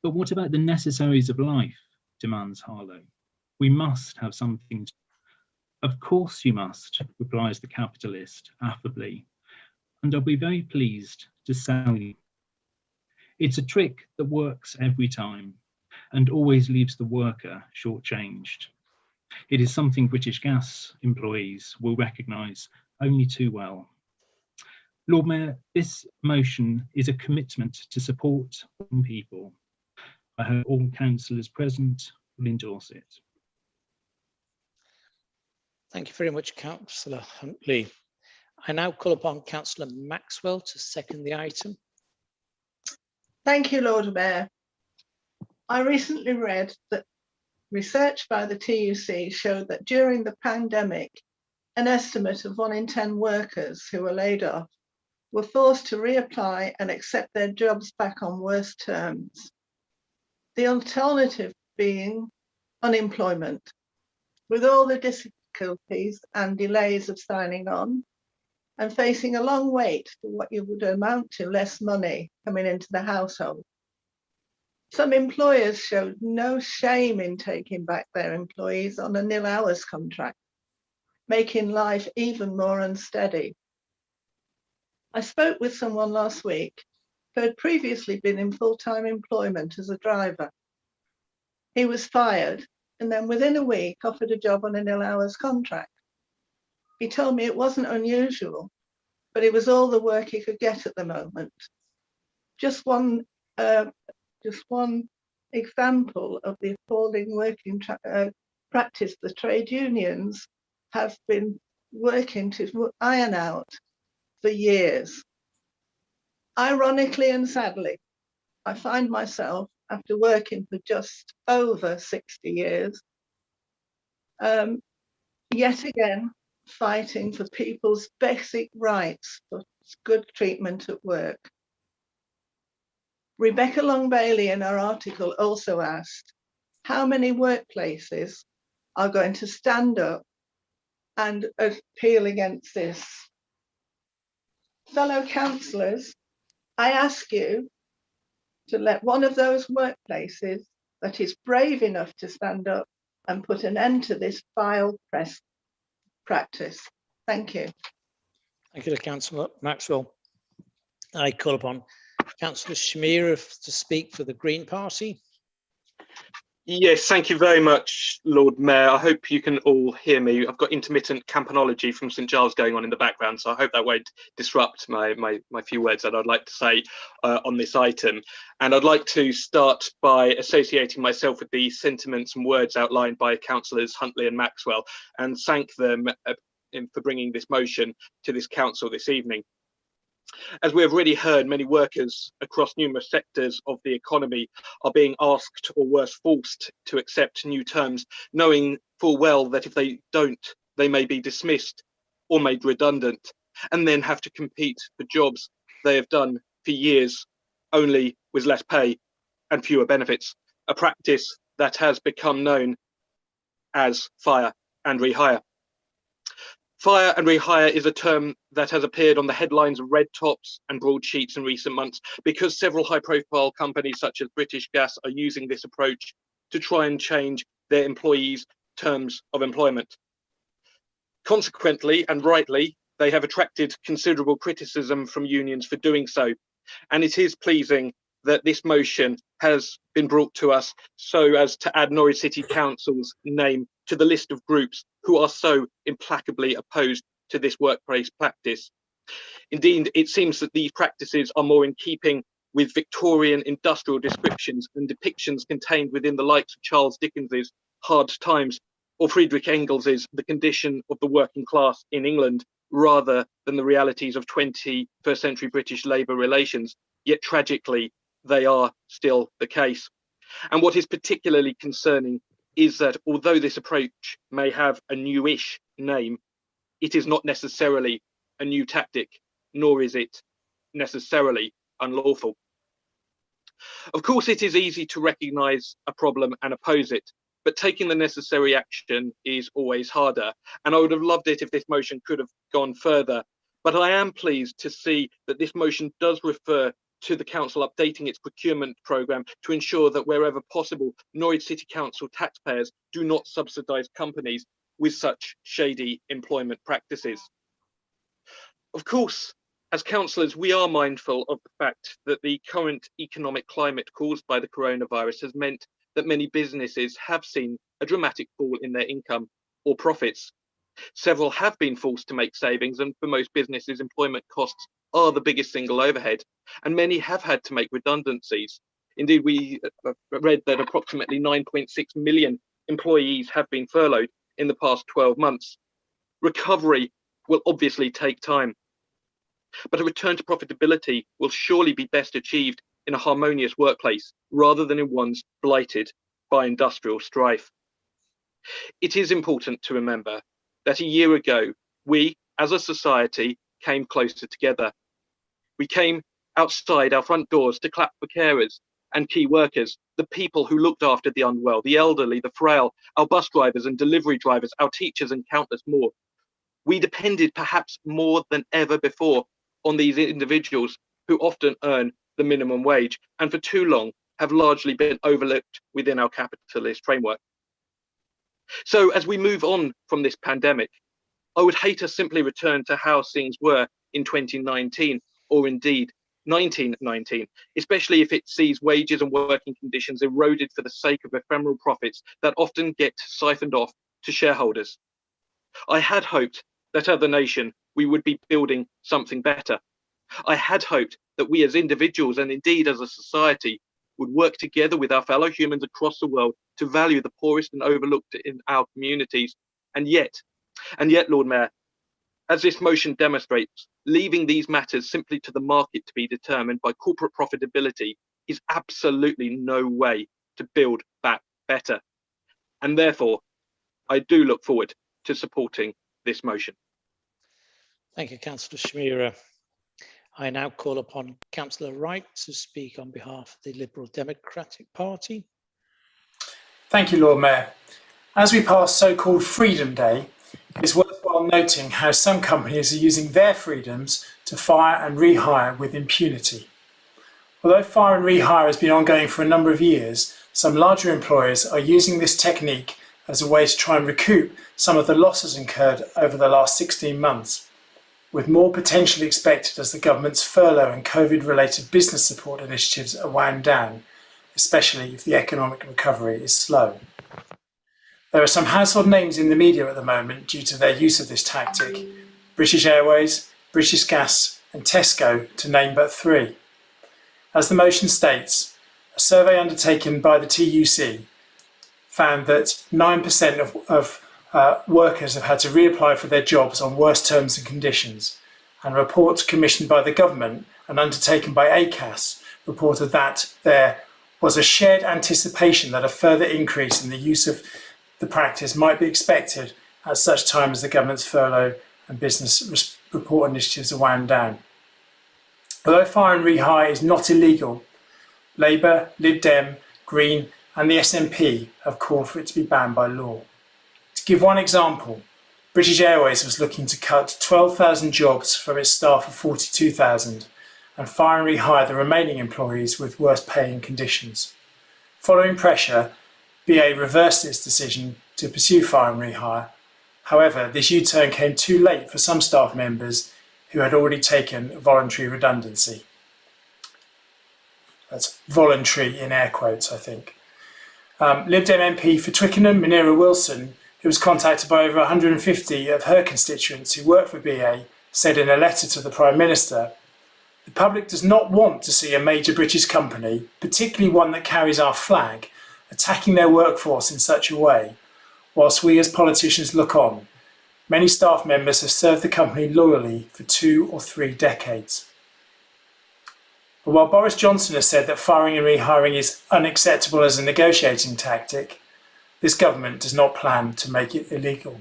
"But what about the necessaries of life?" demands Harlow. "We must have something to..." "Of course you must," replies the capitalist affably, "and I'll be very pleased to sell you. It's a trick that works every time and always leaves the worker shortchanged. It is something British Gas employees will recognise only too well." Lord Mayor, this motion is a commitment to support people. I hope all councillors present will endorse it. Thank you very much, Councillor Huntley. I now call upon Councillor Maxwell to second the item. Thank you, Lord Mayor. I recently read that research by the TUC showed that during the pandemic, an estimate of 1 in 10 workers who were laid off were forced to reapply and accept their jobs back on worse terms. The alternative being unemployment, with all the difficulties and delays of signing on and facing a long wait for what you would amount to less money coming into the household. Some employers showed no shame in taking back their employees on a nil hours contract, making life even more unsteady. I spoke with someone last week who had previously been in full-time employment as a driver. He was fired and then within a week offered a job on a nil hours contract. He told me it wasn't unusual, but it was all the work he could get at the moment. Just one example of the appalling working practice the trade unions have been working to iron out for years. Ironically and sadly, I find myself, after working for just over 60 years, yet again fighting for people's basic rights for good treatment at work. Rebecca Long Bailey in her article also asked, how many workplaces are going to stand up and appeal against this? Fellow councillors, I ask you to let one of those workplaces that is brave enough to stand up and put an end to this vile practice. Thank you. Thank you to Councillor Maxwell. I call upon Councillor Shamir to speak for the Green Party. Yes, thank you very much, Lord Mayor. I hope you can all hear me. I've got intermittent campanology from St Giles going on in the background, so I hope that won't disrupt my few words that I'd like to say on this item. And I'd like to start by associating myself with the sentiments and words outlined by Councillors Huntley and Maxwell and thank them for bringing this motion to this council this evening. As we have already heard, many workers across numerous sectors of the economy are being asked, or worse, forced to accept new terms, knowing full well that if they don't, they may be dismissed or made redundant, and then have to compete for jobs they have done for years, only with less pay and fewer benefits, a practice that has become known as fire and rehire. Fire and rehire is a term that has appeared on the headlines of red tops and broadsheets in recent months because several high-profile companies such as British Gas are using this approach to try and change their employees' terms of employment. Consequently, and rightly, they have attracted considerable criticism from unions for doing so, and it is pleasing that this motion has been brought to us so as to add Norwich City Council's name to the list of groups who are so implacably opposed to this workplace practice. Indeed, it seems that these practices are more in keeping with Victorian industrial descriptions and depictions contained within the likes of Charles Dickens's Hard Times or Friedrich Engels's The Condition of the Working Class in England, rather than the realities of 21st century British labour relations. Yet tragically, they are still the case. And what is particularly concerning is that although this approach may have a newish name, it is not necessarily a new tactic, nor is it necessarily unlawful. Of course, it is easy to recognise a problem and oppose it, but taking the necessary action is always harder. And I would have loved it if this motion could have gone further. But I am pleased to see that this motion does refer to the council updating its procurement programme to ensure that wherever possible, Norwich City Council taxpayers do not subsidise companies with such shady employment practices. Of course, as councillors, we are mindful of the fact that the current economic climate caused by the coronavirus has meant that many businesses have seen a dramatic fall in their income or profits. Several have been forced to make savings, and for most businesses, employment costs are the biggest single overhead, and many have had to make redundancies. Indeed, we read that approximately 9.6 million employees have been furloughed in the past 12 months. Recovery will obviously take time, but a return to profitability will surely be best achieved in a harmonious workplace rather than in ones blighted by industrial strife. It is important to remember that a year ago, we as a society came closer together. We came outside our front doors to clap for carers and key workers, the people who looked after the unwell, the elderly, the frail, our bus drivers and delivery drivers, our teachers and countless more. We depended perhaps more than ever before on these individuals who often earn the minimum wage and for too long have largely been overlooked within our capitalist framework. So as we move on from this pandemic, I would hate to simply return to how things were in 2019 or indeed 1919, especially if it sees wages and working conditions eroded for the sake of ephemeral profits that often get siphoned off to shareholders. I had hoped that as a nation, we would be building something better. I had hoped that we as individuals and indeed as a society would work together with our fellow humans across the world to value the poorest and overlooked in our communities. And yet, Lord Mayor, as this motion demonstrates, leaving these matters simply to the market to be determined by corporate profitability is absolutely no way to build back better. And therefore, I do look forward to supporting this motion. Thank you, Councillor Schmierer. I now call upon Councillor Wright to speak on behalf of the Liberal Democratic Party. Thank you, Lord Mayor. As we pass so-called Freedom Day, it's worthwhile noting how some companies are using their freedoms to fire and rehire with impunity. Although fire and rehire has been ongoing for a number of years, some larger employers are using this technique as a way to try and recoup some of the losses incurred over the last 16 months, with more potentially expected as the government's furlough and COVID-related business support initiatives are wound down, especially if the economic recovery is slow. There are some household names in the media at the moment due to their use of this tactic: British Airways, British Gas and Tesco, to name but three. As the motion states, a survey undertaken by the TUC found that 9% of workers have had to reapply for their jobs on worse terms and conditions. And reports commissioned by the government and undertaken by ACAS reported that there was a shared anticipation that a further increase in the use of the practice might be expected at such time as the government's furlough and business report initiatives are wound down. Although fire and rehire is not illegal, Labour, Lib Dem, Green and the SNP have called for it to be banned by law. To give one example, British Airways was looking to cut 12,000 jobs from its staff of 42,000 and fire and rehire the remaining employees with worse pay and conditions. Following pressure, BA reversed its decision to pursue fire and rehire. However, this U-turn came too late for some staff members who had already taken voluntary redundancy. That's voluntary in air quotes, I think. Lib Dem MP for Twickenham, Munira Wilson, who was contacted by over 150 of her constituents who work for BA, said in a letter to the Prime Minister, "The public does not want to see a major British company, particularly one that carries our flag, attacking their workforce in such a way, whilst we as politicians look on. Many staff members have served the company loyally for 2 or 3 decades." But while Boris Johnson has said that firing and rehiring is unacceptable as a negotiating tactic, this government does not plan to make it illegal.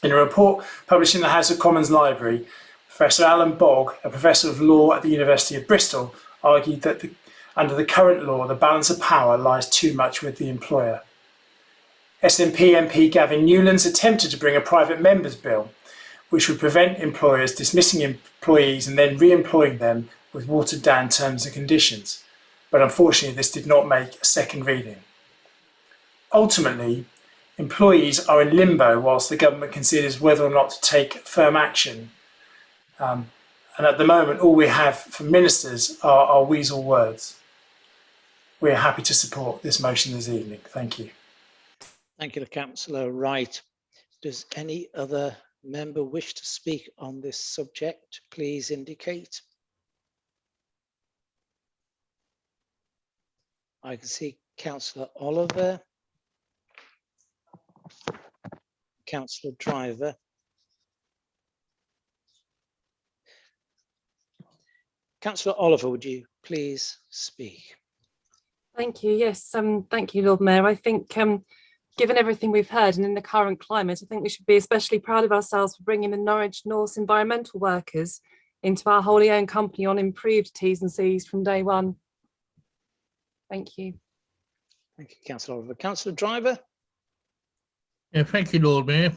In a report published in the House of Commons Library, Professor Alan Bogg, a professor of law at the University of Bristol, argued that under the current law, the balance of power lies too much with the employer. SNP MP Gavin Newlands attempted to bring a private member's bill, which would prevent employers dismissing employees and then re-employing them with watered down terms and conditions. But unfortunately, this did not make a second reading. Ultimately, employees are in limbo whilst the government considers whether or not to take firm action. And at the moment, all we have from ministers are weasel words. We are happy to support this motion this evening. Thank you. Thank you, Councillor Wright. Does any other member wish to speak on this subject? Please indicate. I can see Councillor Oliver, Councillor Driver. Councillor Oliver, would you please speak? Thank you. Yes, thank you, Lord Mayor. I think given everything we've heard and in the current climate, I think we should be especially proud of ourselves for bringing the Norwich North environmental workers into our wholly owned company on improved T's and C's from day one. Thank you. Thank you, Councillor Oliver. Councillor Driver. Yeah, thank you, Lord Mayor.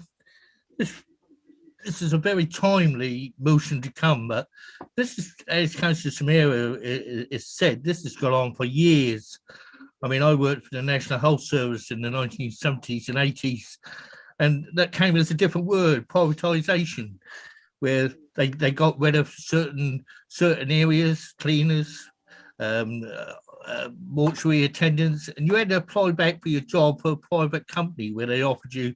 This is a very timely motion to come, but this is, as Councillor Samira has said, this has gone on for years. I mean, I worked for the National Health Service in the 1970s and 80s, and that came as a different word, privatisation, where they got rid of certain areas, cleaners, mortuary attendants, and you had to apply back for your job for a private company where they offered you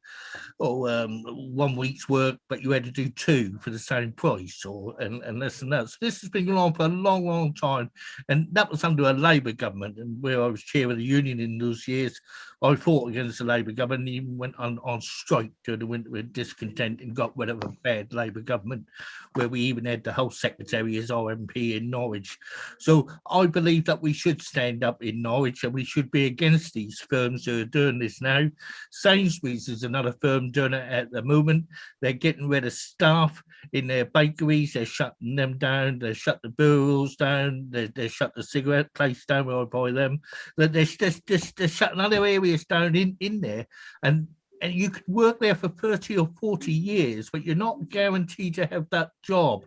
1 week's work, but you had to do 2 for the same price, and this and that. So this has been going on for a long time, and that was under a Labour government, and where I was chair of the union in those years, I fought against the Labour government and even went on strike during the winter with discontent and got rid of a bad Labour government, where we even had the Health Secretary as our MP in Norwich. So I believe that we should stand up in Norwich and we should be against these firms who are doing this now. Sainsbury's is another firm doing it at the moment. They're getting rid of staff in their bakeries. They're shutting them down. They shut the breweries down. They shut the cigarette place down where I buy them. They're shutting other areas down in there, and you could work there for 30 or 40 years, but you're not guaranteed to have that job.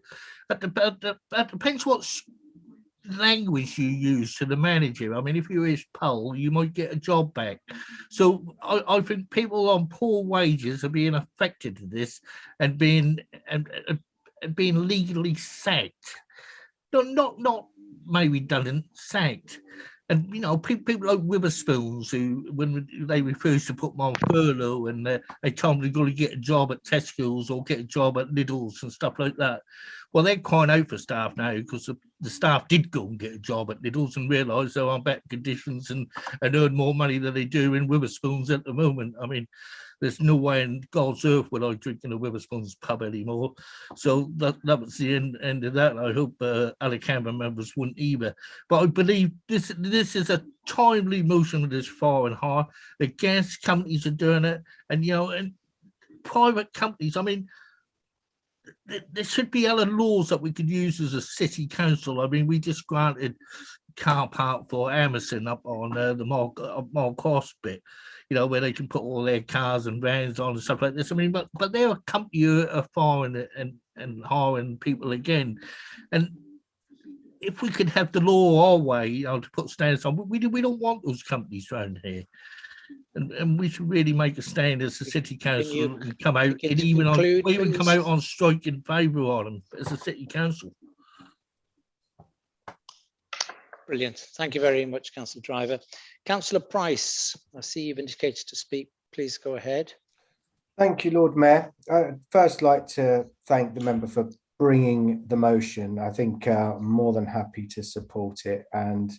That depends what language you use to the manager. I mean, if you're his pal, you might get a job back. So I think people on poor wages are being affected to this and being legally sacked. Not maybe redundant, sacked. And, you know, people like Witherspoons, who, when they refused to put them on furlough and they told them they've got to get a job at Tesco's or get a job at Lidl's and stuff like that. Well, they're crying out for staff now because the staff did go and get a job at Lidl's and realised they're on better conditions and earn more money than they do in Witherspoons at the moment. I mean, there's no way in God's earth would I drink in a Witherspoon's pub anymore. So that was the end of that. I hope other Canberra members wouldn't either. But I believe this is a timely motion that is far and hard. The gas companies are doing it, and and private companies. I mean, there should be other laws that we could use as a city council. I mean, we just granted car park for Amazon up on the Mall Cross bit, where they can put all their cars and vans on and stuff like this. I mean, but they're a company who are foreign and hiring people again. And if we could have the law our way, to put standards on, we don't want those companies around here. And we should really make a stand as a city council and come out and even come out on strike in favour of them as a city council. Brilliant. Thank you very much, Councillor Driver. Councillor Price, I see you've indicated to speak. Please go ahead. Thank you, Lord Mayor. I'd first like to thank the member for bringing the motion. I think I'm more than happy to support it. And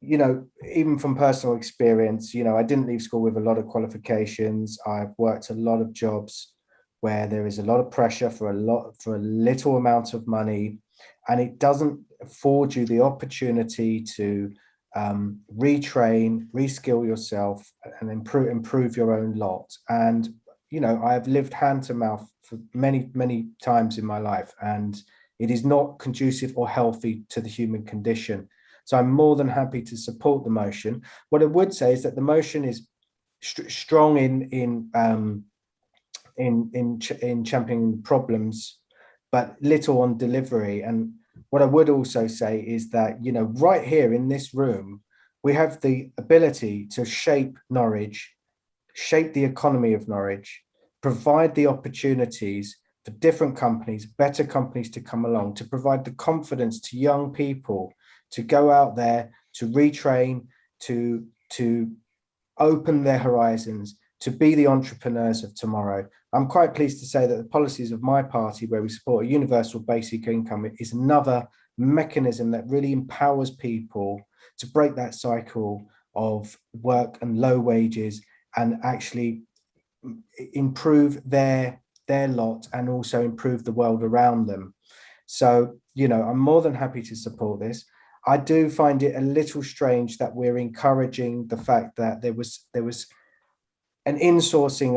even from personal experience, I didn't leave school with a lot of qualifications. I've worked a lot of jobs where there is a lot of pressure for a little amount of money, and it doesn't afford you the opportunity to retrain, reskill yourself, and improve your own lot. And I've lived hand to mouth for many times in my life, and it is not conducive or healthy to the human condition. So I'm more than happy to support the motion. What I would say is that the motion is strong in championing problems, but little on delivery. And what I would also say is that, right here in this room, we have the ability to shape Norwich, shape the economy of Norwich, provide the opportunities for different companies, better companies to come along, to provide the confidence to young people to go out there, to retrain, to open their horizons, to be the entrepreneurs of tomorrow. I'm quite pleased to say that the policies of my party, where we support a universal basic income, is another mechanism that really empowers people to break that cycle of work and low wages and actually improve their lot and also improve the world around them. So, I'm more than happy to support this. I do find it a little strange that we're encouraging the fact that there was an insourcing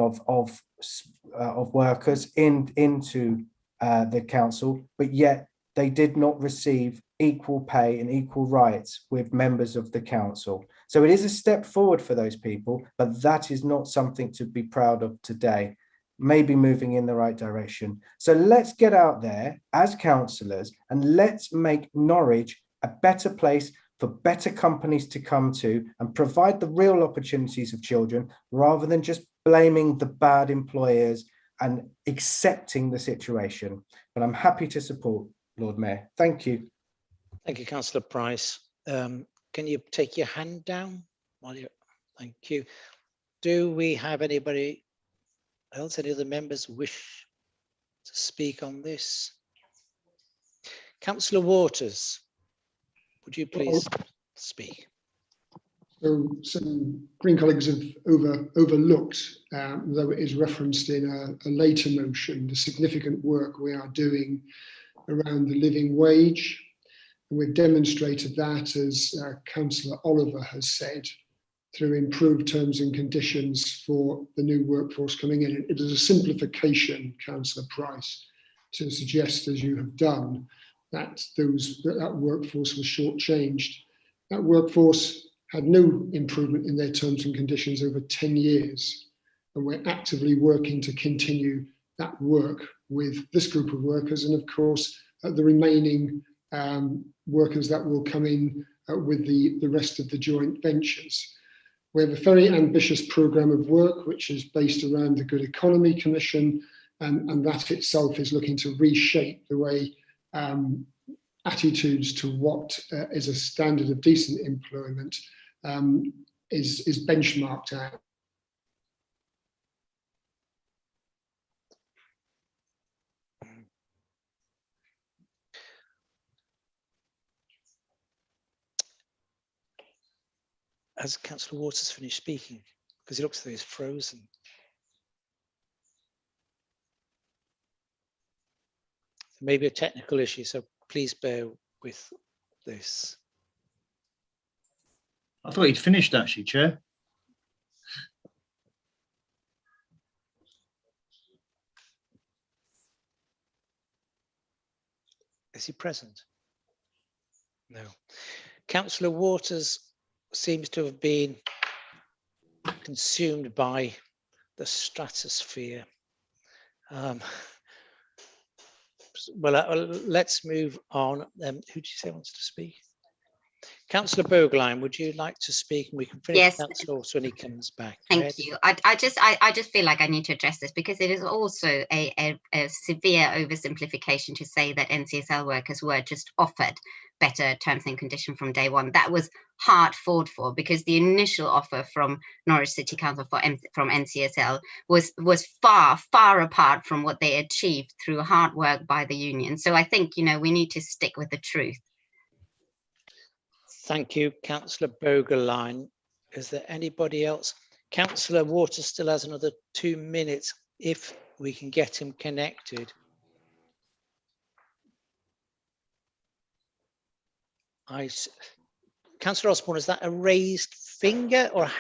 of workers into the council, but yet they did not receive equal pay and equal rights with members of the council. So it is a step forward for those people, but that is not something to be proud of today. Maybe moving in the right direction. So let's get out there as councillors and let's make Norwich a better place for better companies to come to and provide the real opportunities of children rather than just blaming the bad employers and accepting the situation. But I'm happy to support, Lord Mayor. Thank you. Thank you, Councillor Price. Can you take your hand down? Thank you. Do we have anybody else, any other members wish to speak on this? Councillor Waters, would you please speak? So some Green colleagues have overlooked, though it is referenced in a later motion, the significant work we are doing around the living wage. And we've demonstrated that, as Councillor Oliver has said, through improved terms and conditions for the new workforce coming in. It is a simplification, Councillor Price, to suggest, as you have done, that that workforce was shortchanged. That workforce had no improvement in their terms and conditions over 10 years. And we're actively working to continue that work with this group of workers and, of course, the remaining workers that will come in with the rest of the joint ventures. We have a very ambitious programme of work which is based around the Good Economy Commission, and that itself is looking to reshape the way attitudes to what is a standard of decent employment is benchmarked at. Has Councillor Waters finished speaking? Because he looks like he's frozen. There may be a technical issue, so please bear with this. I thought he'd finished actually, Chair. Is he present? No. Councillor Waters seems to have been consumed by the stratosphere. Well, let's move on. Who did you say wants to speak? Councillor Bogerline, would you like to speak? And we can finish Yes. Councillor when he comes back. Thank you. I just feel like I need to address this because it is also a severe oversimplification to say that NCSL workers were just offered better terms and conditions from day one. That was hard fought for, because the initial offer from Norwich City Council from NCSL was far apart from what they achieved through hard work by the union. So I think, we need to stick with the truth. Thank you, Councillor Bogerline. Is there anybody else? Councillor Waters still has another 2 minutes if we can get him connected. Councillor Osborne, is that a raised finger or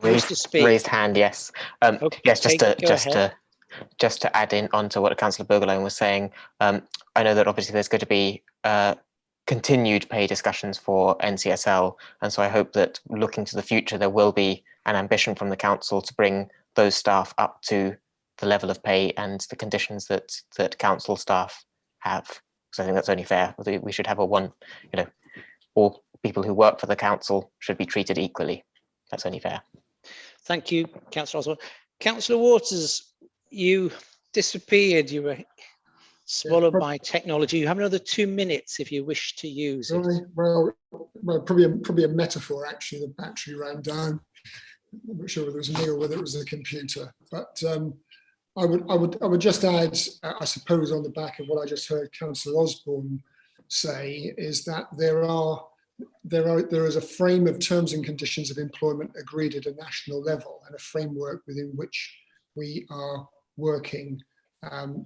wish to speak? Raised hand, yes. Okay, yes, just to add in onto what Councillor Bogerline was saying. I know that obviously there's going to be continued pay discussions for NCSL, and so I hope that looking to the future there will be an ambition from the council to bring those staff up to the level of pay and the conditions that council staff have. So I think that's only fair. We should have all people who work for the council should be treated equally. That's only fair. Thank you, Councillor Osborne. Councillor Waters, you disappeared. You were swallowed by technology. You have another 2 minutes if you wish to use it. Well, probably a metaphor. Actually, the battery ran down. I'm not sure whether it was me or whether it was the computer. But I would just add, I suppose, on the back of what I just heard Councillor Osborne say, is that there is a frame of terms and conditions of employment agreed at a national level, and a framework within which we are working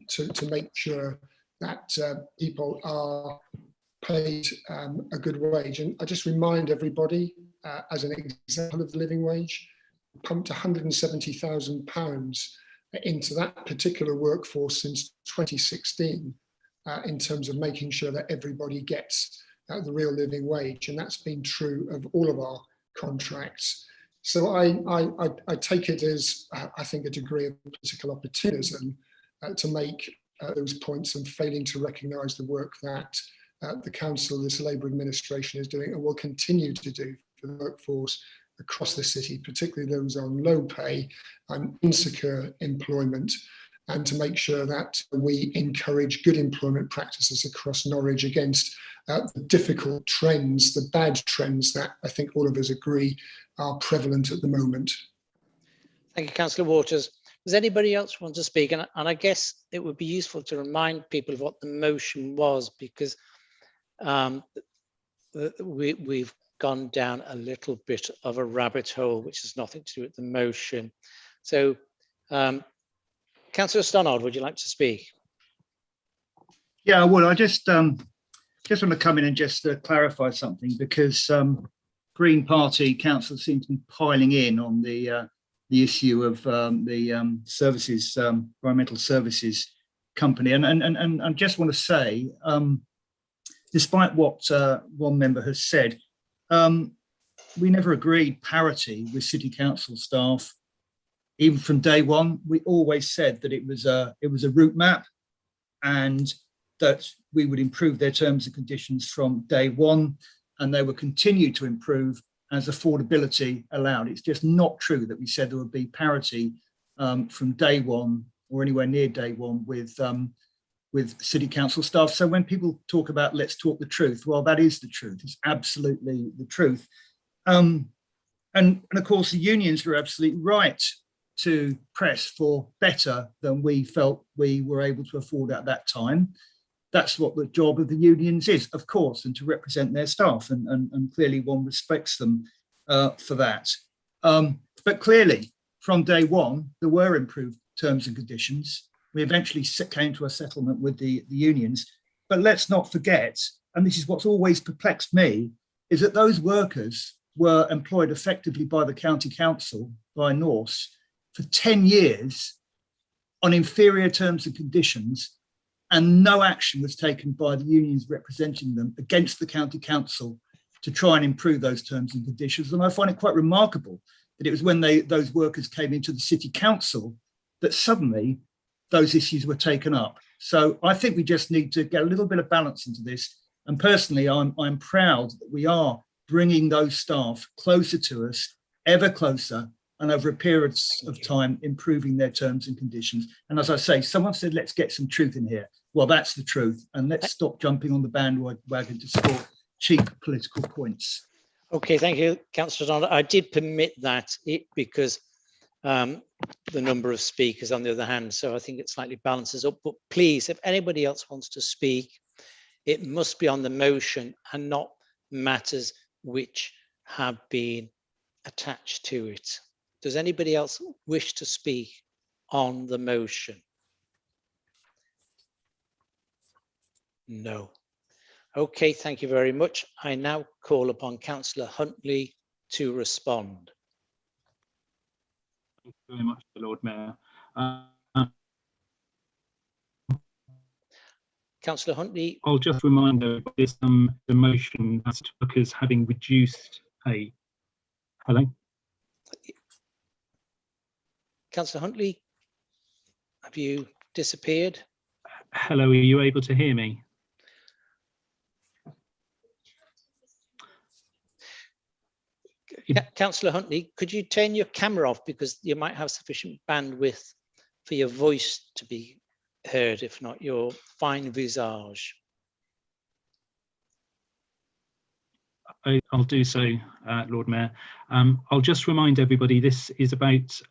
to make sure that people are paid a good wage. And I just remind everybody, as an example of the living wage, pumped £170,000 into that particular workforce since 2016 in terms of making sure that everybody gets the real living wage. And that's been true of all of our contracts. So I take it as, I think, a degree of political opportunism to make those points, and failing to recognise the work that the council, this Labour administration, is doing and will continue to do for the workforce across the city, particularly those on low pay and insecure employment, and to make sure that we encourage good employment practices across Norwich against the difficult trends, the bad trends that I think all of us agree are prevalent at the moment. Thank you, Councillor Waters. Does anybody else want to speak? And I guess it would be useful to remind people of what the motion was, because we've gone down a little bit of a rabbit hole, which has nothing to do with the motion. So, Councillor Stannard, would you like to speak? Yeah, I would. I just want to come in and just clarify something, because Green Party council seems to be piling in on the issue of the services, environmental services company, and I just want to say, despite what one member has said, we never agreed parity with city council staff. Even from day one, we always said that it was a route map, and that we would improve their terms and conditions from day one, and they would continue to improve as affordability allowed. It's just not true that we said there would be parity from day one or anywhere near day one with city council staff. So when people talk about let's talk the truth, well, that is the truth. It's absolutely the truth. And of course, the unions were absolutely right to press for better than we felt we were able to afford at that time. That's what the job of the unions is, of course, and to represent their staff, and clearly one respects them for that. But clearly, from day one, there were improved terms and conditions. We eventually came to a settlement with the unions. But let's not forget, and this is what's always perplexed me, is that those workers were employed effectively by the county council, by Norse, for 10 years on inferior terms and conditions, and no action was taken by the unions representing them against the county council to try and improve those terms and conditions. And I find it quite remarkable that it was when those workers came into the city council that suddenly those issues were taken up. So I think we just need to get a little bit of balance into this. And personally, I'm proud that we are bringing those staff closer to us, ever closer, and over a period of time, improving their terms and conditions. And as I say, someone said, let's get some truth in here. Well, that's the truth. And let's stop jumping on the bandwagon to score cheap political points. Okay, thank you, Councillor Donald. I did permit that because the number of speakers on the other hand, so I think it slightly balances up. But please, if anybody else wants to speak, it must be on the motion and not matters which have been attached to it. Does anybody else wish to speak on the motion? No. Okay, thank you very much. I now call upon Councillor Huntley to respond. Thank you very much, Lord Mayor. Councillor Huntley. I'll just remind everybody the motion as to workers having reduced pay. Hello? Councillor Huntley, have you disappeared? Hello, are you able to hear me? Councillor Huntley, could you turn your camera off because you might have sufficient bandwidth for your voice to be heard, if not your fine visage. I'll do so, Lord Mayor. I'll just remind everybody this is about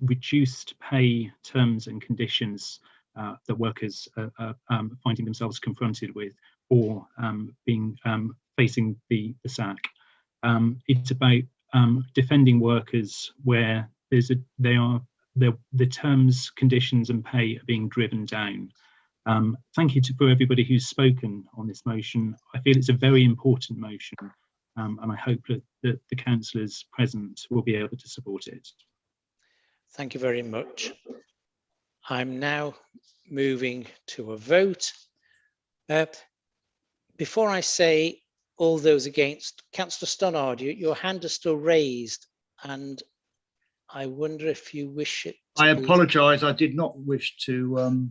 reduced pay terms and conditions that workers are finding themselves confronted with or facing the sack. It's about defending workers where the terms, conditions and pay are being driven down. Thank you for everybody who's spoken on this motion. I feel it's a very important motion. And I hope that the councillors present will be able to support it. Thank you very much. I'm now moving to a vote. Before I say all those against, Councillor Stannard, your hand is still raised, and I wonder if you wish it. I apologise. I did not wish to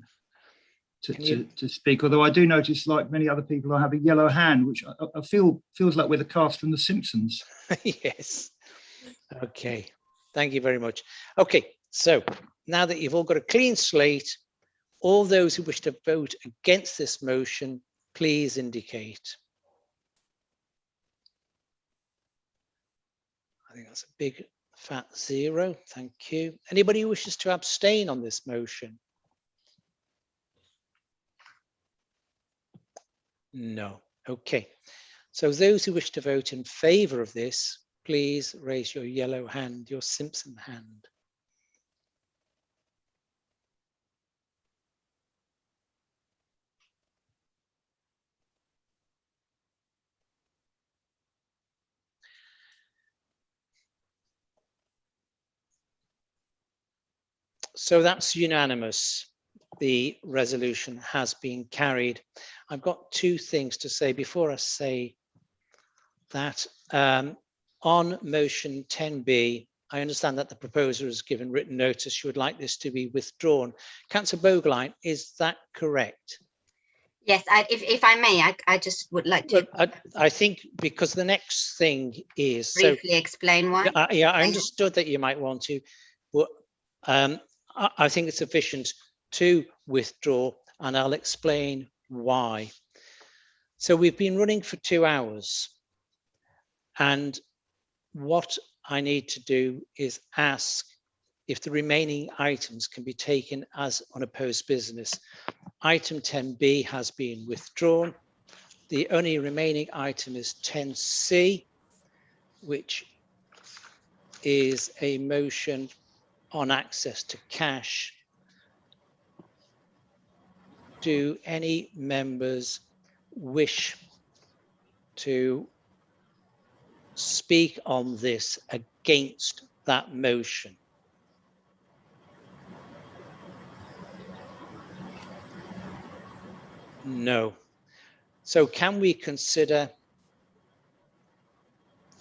speak, although I do notice, like many other people, I have a yellow hand, which I feel feels like we're the cast from The Simpsons. Yes. Okay. Thank you very much. Okay. So now that you've all got a clean slate, all those who wish to vote against this motion, please indicate. I think that's a big fat 0. Thank you. Anybody who wishes to abstain on this motion? No. Okay. So those who wish to vote in favour of this, please raise your yellow hand, your Simpson hand. So that's unanimous. The resolution has been carried. I've got 2 things to say before I say that. On motion 10B, I understand that the proposer has given written notice she would like this to be withdrawn. Councillor Bogerline, is that correct? Yes, if I may, I just would like to. I think because the next thing is briefly explain why. Yeah, I understood that you might want to, but I think it's sufficient to withdraw, and I'll explain why. So we've been running for 2 hours, and what I need to do is ask if the remaining items can be taken as unopposed business. Item 10B has been withdrawn. The only remaining item is 10C, which is a motion on access to cash. do any members wish to speak on this against that motion? No. So can we consider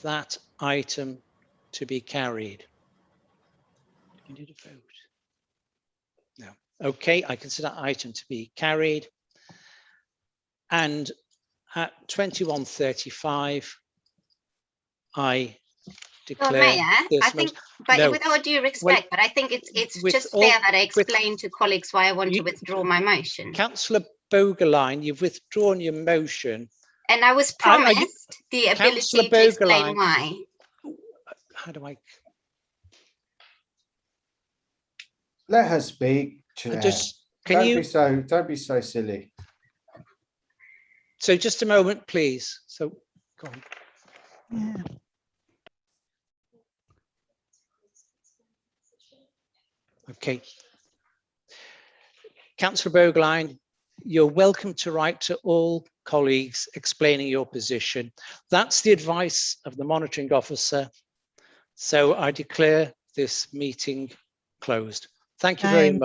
that item to be carried? Do we need a vote? No. Okay, I consider that item to be carried. And at 21:35, I declare Mayor, this I think, but no. with all due respect, but I think it's just fair that I explain to colleagues why I want to withdraw my motion. Councillor Bogerline, you've withdrawn your motion. And I was promised the ability to explain why. How do I? Let her speak, Chair. Don't be so silly. So just a moment, please. So go on. Yeah. Okay. Councillor Bogerline, you're welcome to write to all colleagues explaining your position. That's the advice of the monitoring officer. So I declare this meeting closed. Thank you very much.